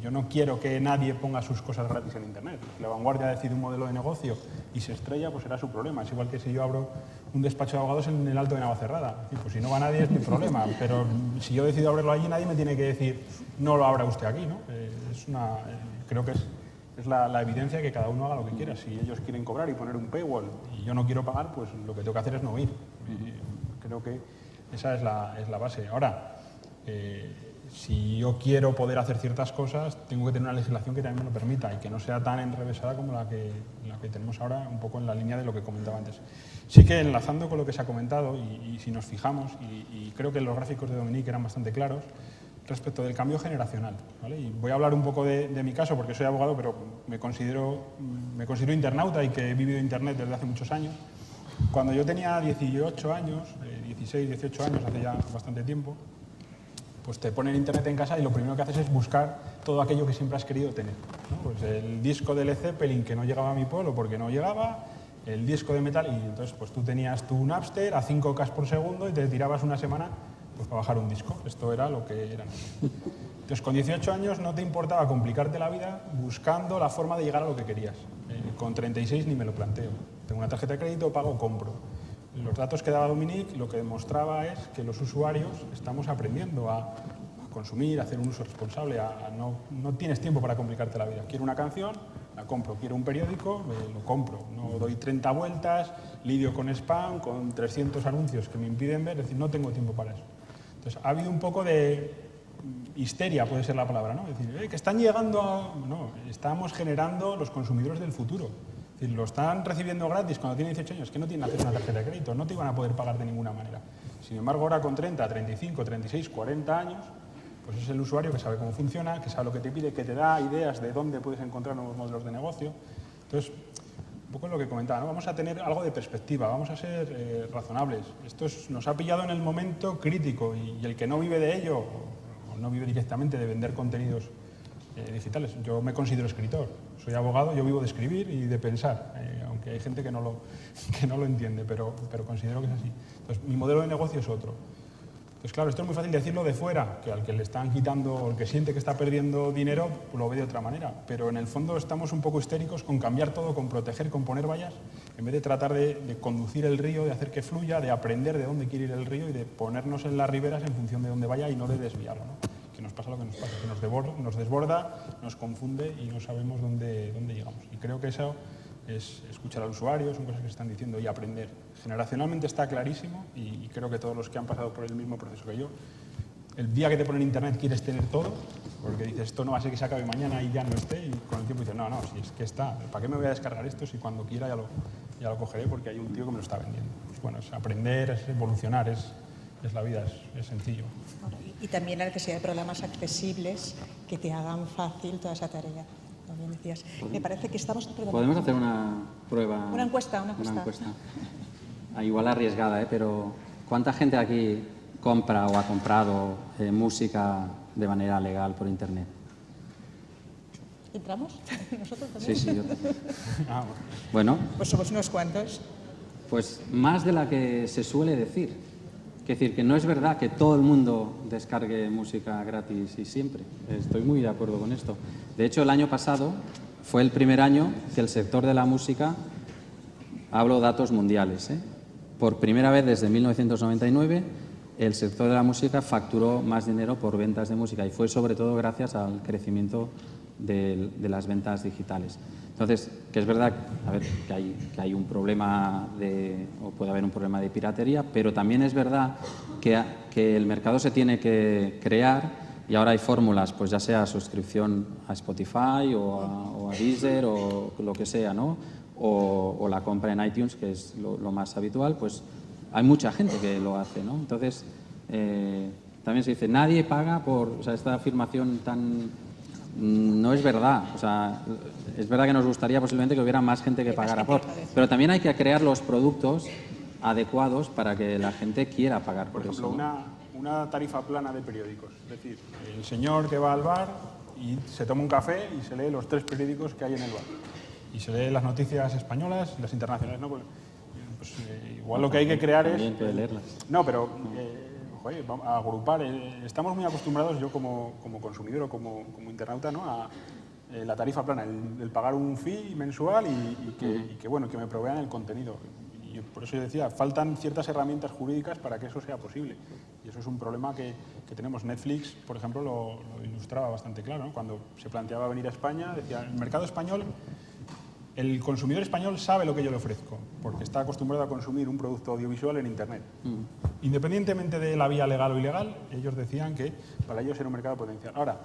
Yo no quiero que nadie ponga sus cosas gratis en Internet. Si La Vanguardia decide un modelo de negocio y se estrella, pues será su problema. Es igual que si yo abro un despacho de abogados en el Alto de Navacerrada. Y pues si no va nadie es mi problema, pero si yo decido abrirlo allí, nadie me tiene que decir no lo abra usted aquí, ¿no? Creo que es la evidencia que cada uno haga lo que quiera. Si ellos quieren cobrar y poner un paywall y yo no quiero pagar, pues lo que tengo que hacer es no ir. Creo que esa es la base. Ahora, si yo quiero poder hacer ciertas cosas, tengo que tener una legislación que también me lo permita y que no sea tan enrevesada como la que tenemos ahora, un poco en la línea de lo que comentaba antes. Sí que enlazando con lo que se ha comentado, y si nos fijamos, y creo que los gráficos de Dominique eran bastante claros, respecto del cambio generacional, ¿vale? Y voy a hablar un poco de mi caso, porque soy abogado, pero me considero internauta y que he vivido Internet desde hace muchos años. Cuando yo tenía 18 años, 16, 18 años, hace ya bastante tiempo, pues te ponen Internet en casa y lo primero que haces es buscar todo aquello que siempre has querido tener, ¿no? Pues el disco de Led Zeppelin que no llegaba a mi pueblo porque no llegaba, el disco de metal, y entonces pues tú tenías tu Napster a 5K por segundo y te tirabas una semana pues para bajar un disco. Esto era lo que era. Entonces con 18 años no te importaba complicarte la vida buscando la forma de llegar a lo que querías. Con 36 ni me lo planteo. Tengo una tarjeta de crédito, pago, compro. Los datos que daba Dominique lo que demostraba es que los usuarios estamos aprendiendo a consumir, a hacer un uso responsable, no tienes tiempo para complicarte la vida. Quiero una canción, la compro. Quiero un periódico, lo compro. No doy 30 vueltas, lidio con spam, con 300 anuncios que me impiden ver, es decir, no tengo tiempo para eso. Entonces, ha habido un poco de histeria, puede ser la palabra, ¿no? Es decir, que están llegando a... No, estamos generando los consumidores del futuro. Es decir, lo están recibiendo gratis cuando tienen 18 años, que no tienen acceso a una tarjeta de crédito, no te iban a poder pagar de ninguna manera. Sin embargo, ahora con 30, 35, 36, 40 años, pues es el usuario que sabe cómo funciona, que sabe lo que te pide, que te da ideas de dónde puedes encontrar nuevos modelos de negocio. Entonces, un poco lo que comentaba, ¿no? Vamos a tener algo de perspectiva, vamos a ser razonables. Esto nos ha pillado en el momento crítico y el que no vive de ello, o no vive directamente de vender contenidos digitales. Yo me considero escritor, soy abogado, yo vivo de escribir y de pensar, aunque hay gente que no lo entiende, pero considero que es así. Entonces, mi modelo de negocio es otro. Pues claro, esto es muy fácil decirlo de fuera, que al que le están quitando, o el que siente que está perdiendo dinero, pues lo ve de otra manera. Pero en el fondo estamos un poco histéricos con cambiar todo, con proteger, con poner vallas, en vez de tratar de conducir el río, de hacer que fluya, de aprender de dónde quiere ir el río y de ponernos en las riberas en función de dónde vaya y no de desviarlo, ¿no? Que nos pasa lo que nos pasa, que nos desborda, nos confunde y no sabemos dónde llegamos. Y creo que eso es escuchar al usuario, son cosas que se están diciendo y aprender. Generacionalmente está clarísimo y creo que todos los que han pasado por el mismo proceso que yo, el día que te ponen Internet quieres tener todo, porque dices, esto no va a ser que se acabe mañana y ya no esté, y con el tiempo dices, no, si es que está, ¿para qué me voy a descargar esto si cuando quiera ya lo cogeré porque hay un tío que me lo está vendiendo? Pues bueno, es aprender, es evolucionar, es la vida, es sencillo. Y también la necesidad de programas accesibles que te hagan fácil toda esa tarea. También decías. Me parece que estamos... Podemos hacer una prueba. Una encuesta. Igual arriesgada, pero ¿cuánta gente aquí compra o ha comprado música de manera legal por Internet? ¿Entramos? ¿Nosotros también? Sí, yo también. Bueno. Pues somos unos cuantos. Pues más de la que se suele decir. Es decir, que no es verdad que todo el mundo descargue música gratis y siempre. Estoy muy de acuerdo con esto. De hecho, el año pasado fue el primer año que el sector de la música, hablo datos mundiales, por primera vez desde 1999, el sector de la música facturó más dinero por ventas de música y fue sobre todo gracias al crecimiento de las ventas digitales. Entonces, que es verdad que hay un problema o puede haber un problema de piratería, pero también es verdad que el mercado se tiene que crear y ahora hay fórmulas, pues ya sea suscripción a Spotify o a Deezer o lo que sea, ¿no? O la compra en iTunes, que es lo más habitual, pues hay mucha gente que lo hace, ¿no? Entonces, también se dice, nadie paga por... O sea, esta afirmación tan... No es verdad, o sea, es verdad que nos gustaría posiblemente que hubiera más gente que pagara por, pero también hay que crear los productos adecuados para que la gente quiera pagar por eso. Por ejemplo, una tarifa plana de periódicos, es decir, el señor que va al bar y se toma un café y se lee los 3 periódicos que hay en el bar y se lee las noticias españolas y las internacionales, ¿no? Pues igual lo que hay que crear es... También que leerlas. No, pero joder, a agrupar. Estamos muy acostumbrados, yo como consumidor o como internauta, ¿no? A la tarifa plana, el pagar un fee mensual y que me provean el contenido. Y por eso yo decía, faltan ciertas herramientas jurídicas para que eso sea posible. Y eso es un problema que tenemos. Netflix, por ejemplo, lo ilustraba bastante claro, ¿no? Cuando se planteaba venir a España, decía, el mercado español, el consumidor español sabe lo que yo le ofrezco, porque está acostumbrado a consumir un producto audiovisual en Internet. Independientemente de la vía legal o ilegal, ellos decían que para ellos era un mercado potencial. Ahora,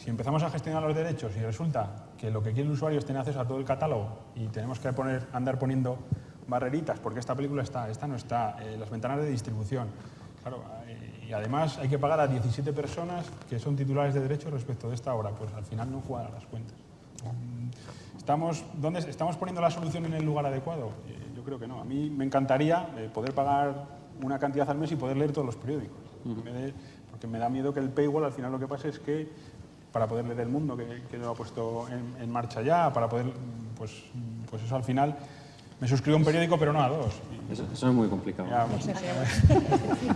si empezamos a gestionar los derechos y resulta que lo que quiere el usuario es tener acceso a todo el catálogo y tenemos que andar poniendo barreritas porque esta película está, esta no está, las ventanas de distribución. Claro, y además hay que pagar a 17 personas que son titulares de derechos respecto de esta obra, pues al final no cuadran las cuentas. ¿Estamos poniendo la solución en el lugar adecuado? Yo creo que no. A mí me encantaría poder pagar una cantidad al mes y poder leer todos los periódicos. Porque me da miedo que el paywall al final lo que pase es que para poder leer El Mundo, que lo ha puesto en marcha ya, para poder, pues eso al final, me suscribo a un periódico pero no a dos. Eso es muy complicado. Ya,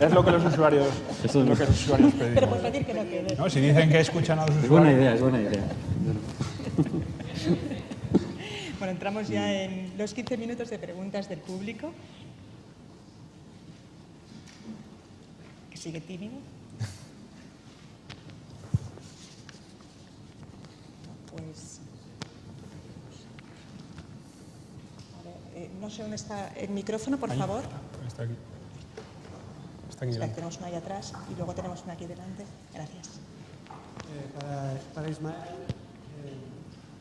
es lo que los usuarios, pedimos. Pero por pedir que no quede. ¿No? Si dicen que escuchan a los usuarios... Es buena idea. Bueno, entramos ya en los 15 minutos de preguntas del público. Que sigue tímido. Pues... A ver, no sé dónde está el micrófono, por favor. Está aquí. Está aquí delante. Tenemos una ahí atrás y luego tenemos una aquí delante. Gracias. Para Ismael,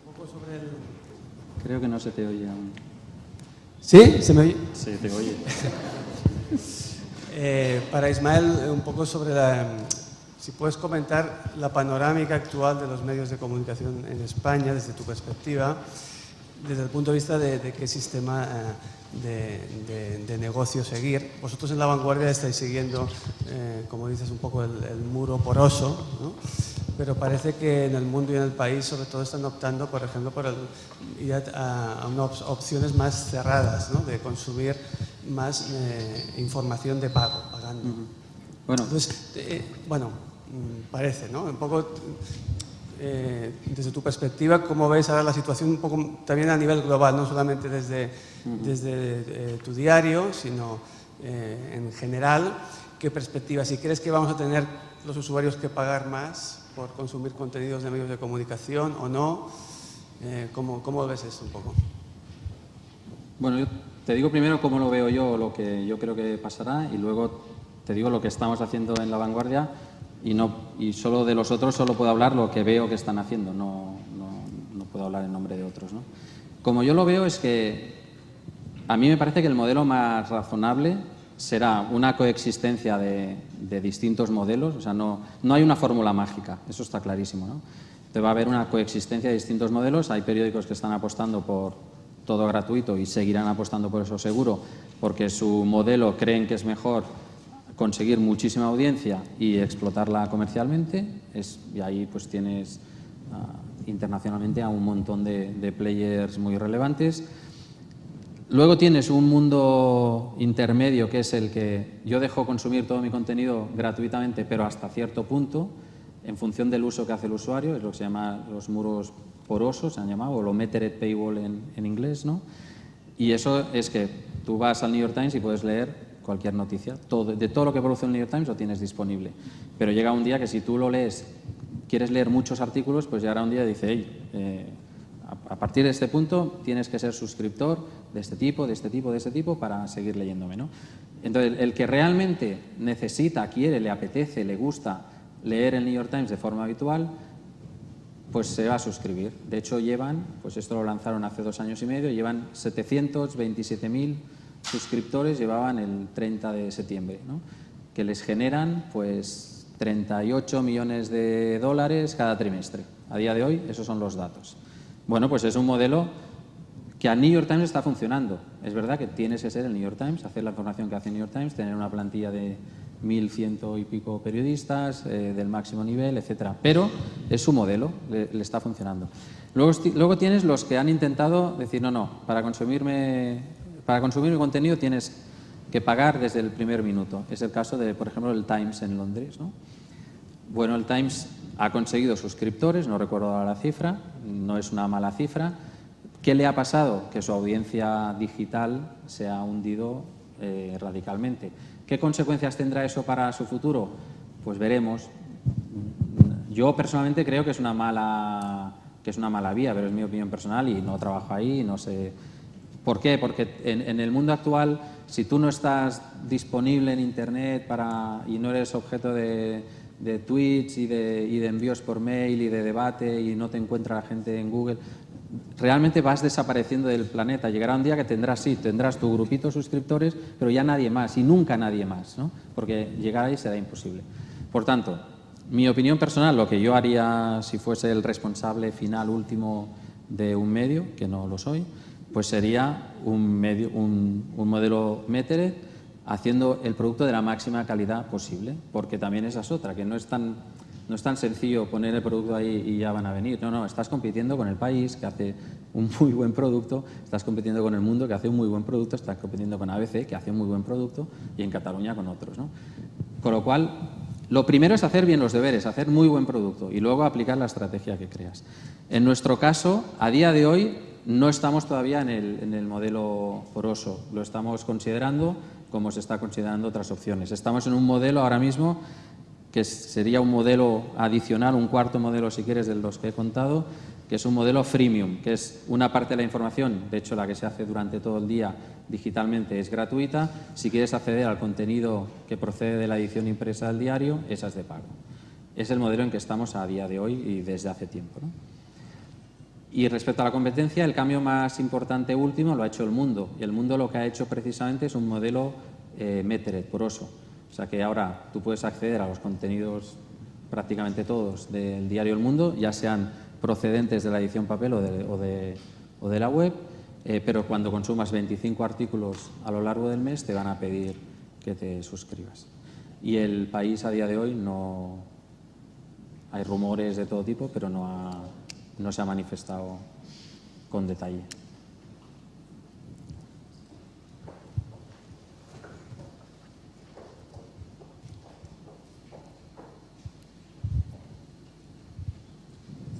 un poco sobre el... Creo que no se te oye aún. ¿Sí? ¿Se me oye? Sí, te oye. Para Ismael, un poco sobre si puedes comentar la panorámica actual de los medios de comunicación en España, desde tu perspectiva, desde el punto de vista de qué sistema de negocio seguir. Vosotros en La Vanguardia estáis siguiendo, como dices, un poco el muro poroso, ¿no? Pero parece que en el mundo y en el país sobre todo están optando, por ejemplo, por ir a unas opciones más cerradas, ¿no? De consumir más información de pago, pagando. Bueno, entonces, parece, ¿no? Un poco, desde tu perspectiva, ¿cómo ves ahora la situación un poco también a nivel global, no solamente desde tu diario, sino en general? ¿Qué perspectiva? Si crees que vamos a tener los usuarios que pagar más por consumir contenidos de medios de comunicación o no, ¿cómo ves eso un poco? Bueno, yo te digo primero cómo lo veo yo, lo que yo creo que pasará, y luego te digo lo que estamos haciendo en La Vanguardia, y solo de los otros solo puedo hablar lo que veo que están haciendo, no puedo hablar en nombre de otros, ¿no? Como yo lo veo es que a mmí me parece que el modelo más razonable será una coexistencia de distintos modelos, o sea, no hay una fórmula mágica, eso está clarísimo, ¿no? Te va a haber una coexistencia de distintos modelos, hay periódicos que están apostando por todo gratuito y seguirán apostando por eso seguro, porque su modelo creen que es mejor conseguir muchísima audiencia y explotarla comercialmente, y ahí pues tienes internacionalmente a un montón de players muy relevantes. Luego tienes un mundo intermedio que es el que yo dejo consumir todo mi contenido gratuitamente, pero hasta cierto punto, en función del uso que hace el usuario, es lo que se llama los muros porosos, se han llamado, o lo metered paywall en inglés, ¿no? Y eso es que tú vas al New York Times y puedes leer cualquier noticia, de todo lo que produce el New York Times lo tienes disponible. Pero llega un día que si tú lo lees, quieres leer muchos artículos, pues llegará un día y dice, hey, a partir de este punto tienes que ser suscriptor de este tipo, de este tipo, de este tipo para seguir leyéndome, ¿no? Entonces, el que realmente necesita, quiere, le apetece, le gusta leer el New York Times de forma habitual, pues se va a suscribir. De hecho, pues esto lo lanzaron hace 2 años y medio, llevan 727.000 suscriptores, llevaban el 30 de septiembre, ¿no? Que les generan pues 38 millones de dólares cada trimestre. A día de hoy, esos son los datos. Bueno, pues es un modelo que al New York Times está funcionando. Es verdad que tienes que ser el New York Times, hacer la información que hace el New York Times, tener una plantilla de 1.100 y pico periodistas del máximo nivel, etcétera. Pero es su modelo, le está funcionando. Luego tienes los que han intentado decir, no, para consumir mi contenido tienes que pagar desde el primer minuto. Es el caso de, por ejemplo, el Times en Londres, ¿no? Bueno, el Times ha conseguido suscriptores, no recuerdo ahora la cifra, no es una mala cifra. ¿Qué le ha pasado? Que su audiencia digital se ha hundido radicalmente. ¿Qué consecuencias tendrá eso para su futuro? Pues veremos. Yo personalmente creo que es una mala vía, pero es mi opinión personal y no trabajo ahí, no sé. ¿Por qué? Porque en el mundo actual, si tú no estás disponible en Internet y no eres objeto de tweets y de envíos por mail y de debate y no te encuentra la gente en Google, realmente vas desapareciendo del planeta. Llegará un día que tendrás tu grupito de suscriptores, pero ya nadie más y nunca nadie más, ¿no? Porque llegar ahí será imposible. Por tanto, mi opinión personal, lo que yo haría si fuese el responsable final último de un medio, que no lo soy, pues sería un modelo Metared haciendo el producto de la máxima calidad posible, porque también esa es otra, que no es tan sencillo poner el producto ahí y ya van a venir. No, estás compitiendo con el país, que hace un muy buen producto, estás compitiendo con El Mundo, que hace un muy buen producto, estás compitiendo con ABC, que hace un muy buen producto, y en Cataluña con otros, ¿no? Con lo cual, lo primero es hacer bien los deberes, hacer muy buen producto y luego aplicar la estrategia que creas. En nuestro caso, a día de hoy, no estamos todavía en el modelo poroso, lo estamos considerando como se está considerando otras opciones. Estamos en un modelo ahora mismo que sería un modelo adicional, un cuarto modelo, si quieres, de los que he contado, que es un modelo freemium, que es una parte de la información, de hecho la que se hace durante todo el día digitalmente es gratuita. Si quieres acceder al contenido que procede de la edición impresa del diario, esa es de pago. Es el modelo en que estamos a día de hoy y desde hace tiempo, ¿no? Y respecto a la competencia, el cambio más importante último lo ha hecho El Mundo. Y El Mundo lo que ha hecho precisamente es un modelo Metared, poroso. O sea que ahora tú puedes acceder a los contenidos prácticamente todos del diario El Mundo, ya sean procedentes de la edición papel o de la web, pero cuando consumas 25 artículos a lo largo del mes te van a pedir que te suscribas. Y El País a día de hoy no... Hay rumores de todo tipo, pero no se ha manifestado con detalle.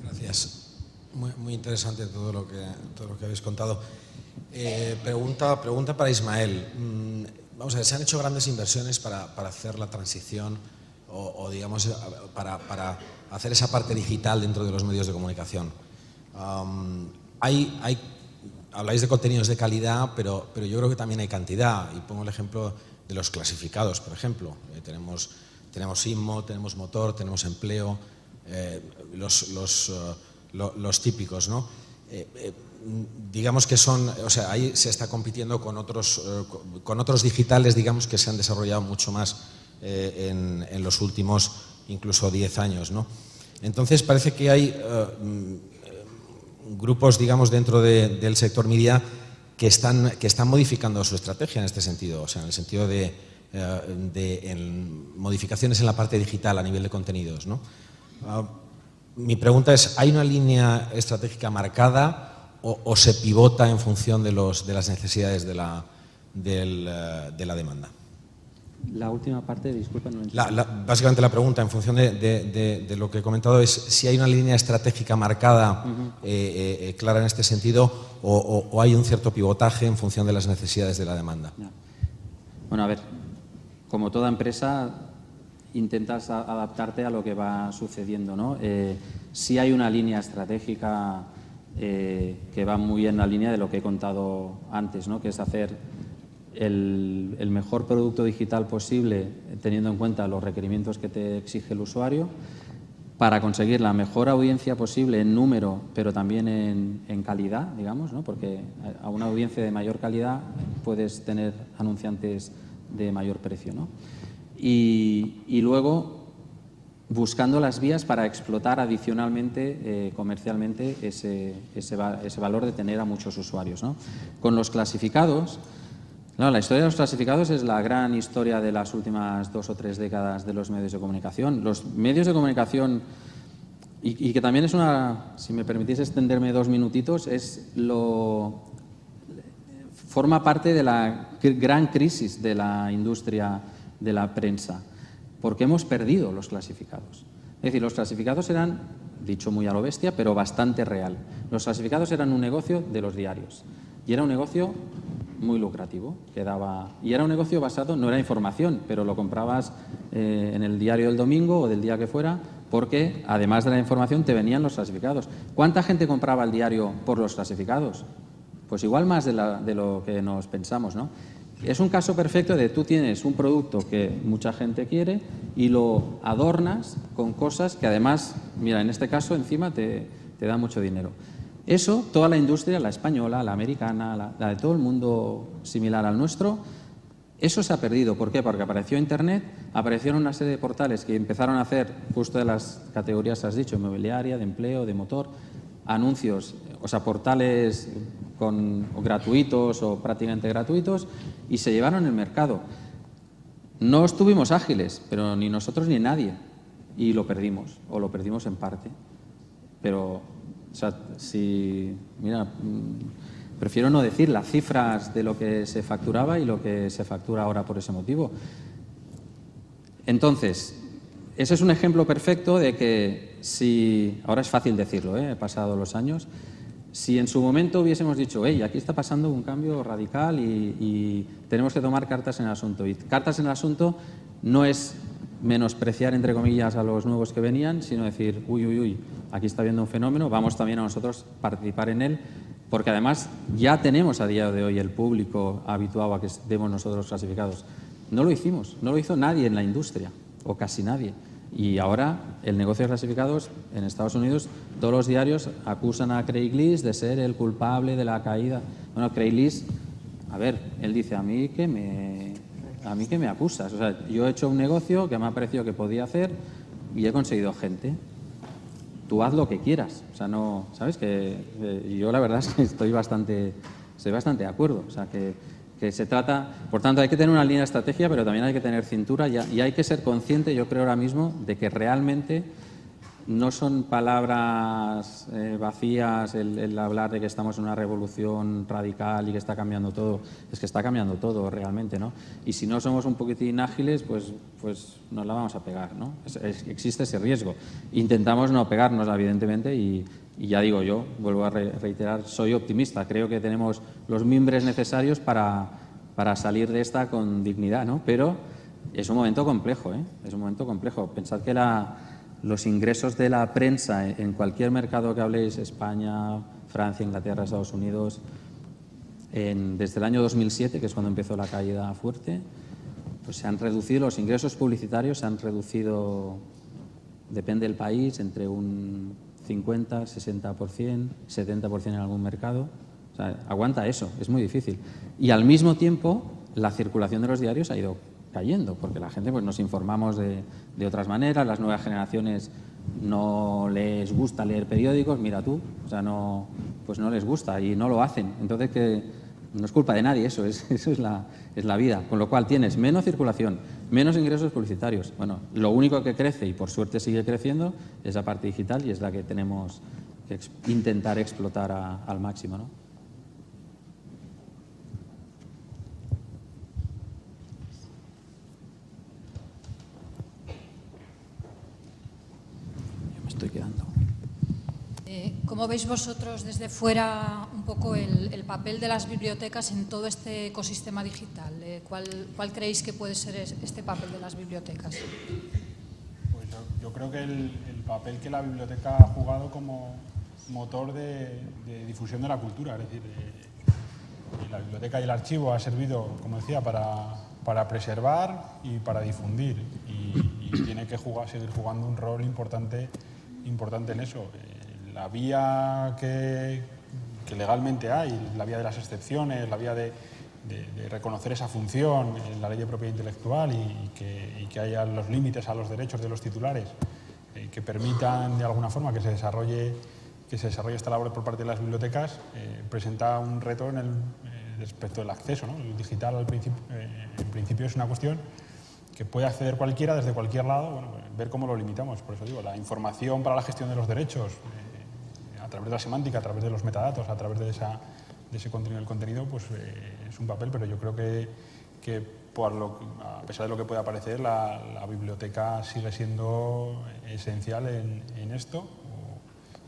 Gracias. Muy interesante todo lo que habéis contado. Pregunta para Ismael. Vamos a ver, se han hecho grandes inversiones para hacer la transición o digamos, para hacer esa parte digital dentro de los medios de comunicación. Habláis de contenidos de calidad, pero yo creo que también hay cantidad. Y pongo el ejemplo de los clasificados, por ejemplo. Tenemos INMO, tenemos Motor, tenemos Empleo, los típicos, ¿no? Digamos que son, o sea, ahí se está compitiendo con otros digitales, digamos, que se han desarrollado mucho más en los últimos incluso 10 años, ¿no? Entonces parece que hay grupos, digamos, dentro del sector media que están modificando su estrategia en este sentido, o sea, en el sentido de modificaciones en la parte digital a nivel de contenidos, ¿no? Mi pregunta es, ¿hay una línea estratégica marcada o se pivota en función de las necesidades de la demanda? La última parte, disculpa, no entiendo. Básicamente la pregunta, en función de lo que he comentado, es si hay una línea estratégica marcada, clara en este sentido, o hay un cierto pivotaje en función de las necesidades de la demanda. Bueno, a ver, como toda empresa, intentas adaptarte a lo que va sucediendo, ¿no? Sí hay una línea estratégica que va muy en la línea de lo que he contado antes, ¿no? Que es hacer el mejor producto digital posible teniendo en cuenta los requerimientos que te exige el usuario para conseguir la mejor audiencia posible en número, pero también en calidad, digamos, ¿no? Porque a una audiencia de mayor calidad puedes tener anunciantes de mayor precio, ¿no? Y luego buscando las vías para explotar adicionalmente, comercialmente, ese valor de tener a muchos usuarios, ¿no? Con los clasificados, claro, la historia de los clasificados es la gran historia de las últimas 2 o 3 décadas de los medios de comunicación. Los medios de comunicación, y que también es una, si me permitís extenderme 2 minutitos, forma parte de la gran crisis de la industria de la prensa, porque hemos perdido los clasificados. Es decir, los clasificados eran, dicho muy a lo bestia, pero bastante real. Los clasificados eran un negocio de los diarios y era un negocio muy lucrativo, y era un negocio basado, no era información, pero lo comprabas en el diario del domingo o del día que fuera, porque además de la información te venían los clasificados. ¿Cuánta gente compraba el diario por los clasificados? Pues igual más de lo que nos pensamos, ¿no? Es un caso perfecto de tú tienes un producto que mucha gente quiere y lo adornas con cosas que además, mira, en este caso encima te da mucho dinero. Eso, toda la industria, la española, la americana, la de todo el mundo similar al nuestro, eso se ha perdido. ¿Por qué? Porque apareció Internet, aparecieron una serie de portales que empezaron a hacer justo de las categorías que has dicho, inmobiliaria, de empleo, de motor, anuncios, o sea, portales gratuitos o prácticamente gratuitos, y se llevaron el mercado. No estuvimos ágiles, pero ni nosotros ni nadie, y lo perdimos, o lo perdimos en parte. Pero, o sea, mira, prefiero no decir las cifras de lo que se facturaba y lo que se factura ahora por ese motivo. Entonces, ese es un ejemplo perfecto de que si, ahora es fácil decirlo, pasado los años, si en su momento hubiésemos dicho, hey, aquí está pasando un cambio radical y tenemos que tomar cartas en el asunto. Y cartas en el asunto no es menospreciar, entre comillas, a los nuevos que venían, sino decir, uy, aquí está habiendo un fenómeno, vamos también a nosotros participar en él, porque además ya tenemos a día de hoy el público habituado a que demos nosotros clasificados. No lo hicimos, no lo hizo nadie en la industria, o casi nadie. Y ahora el negocio de clasificados en Estados Unidos, todos los diarios acusan a Craigslist de ser el culpable de la caída. Bueno, Craigslist, a ver, él dice, a mí que me acusas. O sea, yo he hecho un negocio que me ha parecido que podía hacer y he conseguido gente. Tú haz lo que quieras. O sea, no, ¿sabes? Que yo la verdad es que estoy bastante de acuerdo. O sea, que se trata, por tanto, hay que tener una línea de estrategia, pero también hay que tener cintura y hay que ser consciente, yo creo ahora mismo, de que realmente no son palabras vacías el hablar de que estamos en una revolución radical y que está cambiando todo. Es que está cambiando todo realmente, ¿no? Y si no somos un poquitín ágiles, pues nos la vamos a pegar, ¿no? Existe ese riesgo. Intentamos no pegarnos, evidentemente, y ya digo yo, vuelvo a reiterar, soy optimista. Creo que tenemos los mimbres necesarios para salir de esta con dignidad, ¿no? Pero es un momento complejo, ¿eh? Es un momento complejo. Pensad que los ingresos de la prensa en cualquier mercado que habléis, España, Francia, Inglaterra, Estados Unidos, desde el año 2007, que es cuando empezó la caída fuerte, pues se han reducido, los ingresos publicitarios se han reducido, depende del país, entre un 50, 60%, 70% en algún mercado. O sea, aguanta eso, es muy difícil. Y al mismo tiempo, la circulación de los diarios ha ido cayendo, porque la gente, pues nos informamos de otras maneras, las nuevas generaciones no les gusta leer periódicos, mira tú, o sea, pues no les gusta y no lo hacen. Entonces, que no es culpa de nadie, eso es la vida. Con lo cual tienes menos circulación, menos ingresos publicitarios. Bueno, lo único que crece, y por suerte sigue creciendo, es la parte digital y es la que tenemos que intentar explotar al máximo, ¿no? Yo me estoy quedando. ¿Cómo veis vosotros desde fuera un poco el papel de las bibliotecas en todo este ecosistema digital? ¿Cuál creéis que puede ser este papel de las bibliotecas? Pues yo creo que el papel que la biblioteca ha jugado como motor de difusión de la cultura, es decir, la biblioteca y el archivo ha servido, como decía, para preservar y para difundir y tiene que seguir jugando un rol importante en eso. La vía que legalmente hay, la vía de las excepciones, la vía de reconocer esa función en la ley de propiedad intelectual y que haya los límites a los derechos de los titulares que permitan de alguna forma que se desarrolle esta labor por parte de las bibliotecas, presenta un reto respecto del acceso, ¿no? El digital en principio es una cuestión que puede acceder cualquiera desde cualquier lado, bueno, ver cómo lo limitamos. Por eso digo, la información para la gestión de los derechos, a través de la semántica, a través de los metadatos, a través de ese contenido del contenido, pues es un papel, pero yo creo que a pesar de lo que pueda parecer, la biblioteca sigue siendo esencial en esto.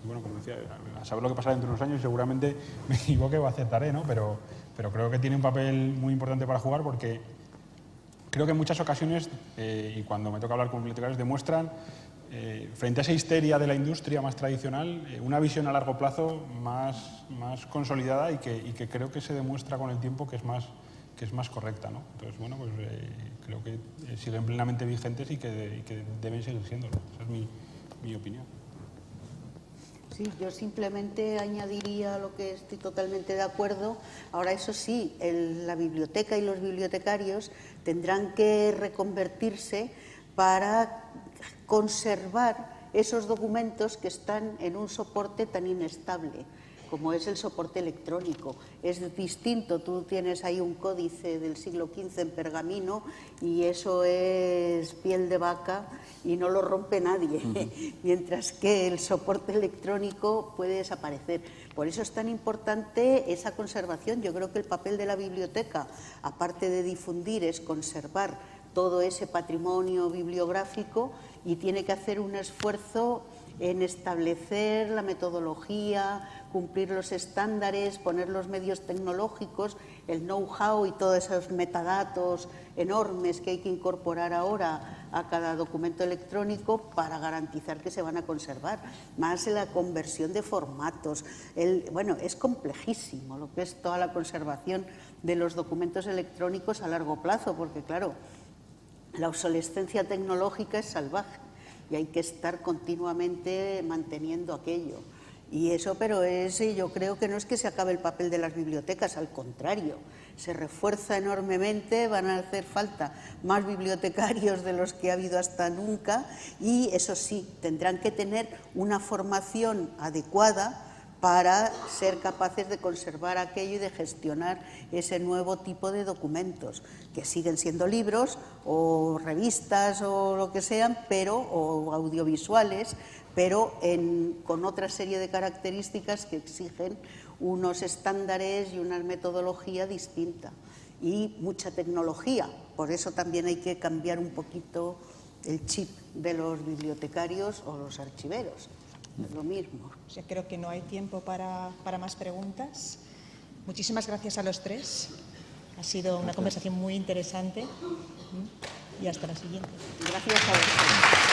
Y bueno, como decía, a saber lo que pasará dentro de unos años, seguramente me equivoque o acertaré, ¿no? Pero creo que tiene un papel muy importante para jugar, porque creo que en muchas ocasiones, y cuando me toca hablar con bibliotecarios, demuestran, frente a esa histeria de la industria más tradicional, una visión a largo plazo más consolidada y que creo que se demuestra con el tiempo que es más correcta, ¿no? Entonces, bueno, pues creo que siguen plenamente vigentes y que deben seguir siéndolo. Esa es mi opinión. Sí, yo simplemente añadiría lo que estoy totalmente de acuerdo. Ahora, eso sí, la biblioteca y los bibliotecarios tendrán que reconvertirse para conservar esos documentos que están en un soporte tan inestable como es el soporte electrónico. Es distinto, tú tienes ahí un códice del siglo XV en pergamino y eso es piel de vaca y no lo rompe nadie, mientras que el soporte electrónico puede desaparecer. Por eso es tan importante esa conservación. Yo creo que el papel de la biblioteca, aparte de difundir, es conservar todo ese patrimonio bibliográfico, y tiene que hacer un esfuerzo en establecer la metodología, cumplir los estándares, poner los medios tecnológicos, el know-how y todos esos metadatos enormes que hay que incorporar ahora a cada documento electrónico para garantizar que se van a conservar. Más en la conversión de formatos. Bueno, es complejísimo lo que es toda la conservación de los documentos electrónicos a largo plazo, porque claro, la obsolescencia tecnológica es salvaje y hay que estar continuamente manteniendo aquello. Y eso, pero yo creo que no es que se acabe el papel de las bibliotecas, al contrario, se refuerza enormemente, van a hacer falta más bibliotecarios de los que ha habido hasta nunca, y eso sí, tendrán que tener una formación adecuada para ser capaces de conservar aquello y de gestionar ese nuevo tipo de documentos, que siguen siendo libros o revistas o lo que sean, o audiovisuales, pero con otra serie de características que exigen unos estándares y una metodología distinta y mucha tecnología. Por eso también hay que cambiar un poquito el chip de los bibliotecarios o los archiveros. Es lo mismo. Creo que no hay tiempo para más preguntas. Muchísimas gracias a los tres. Ha sido una conversación muy interesante y hasta la siguiente. Gracias a ustedes.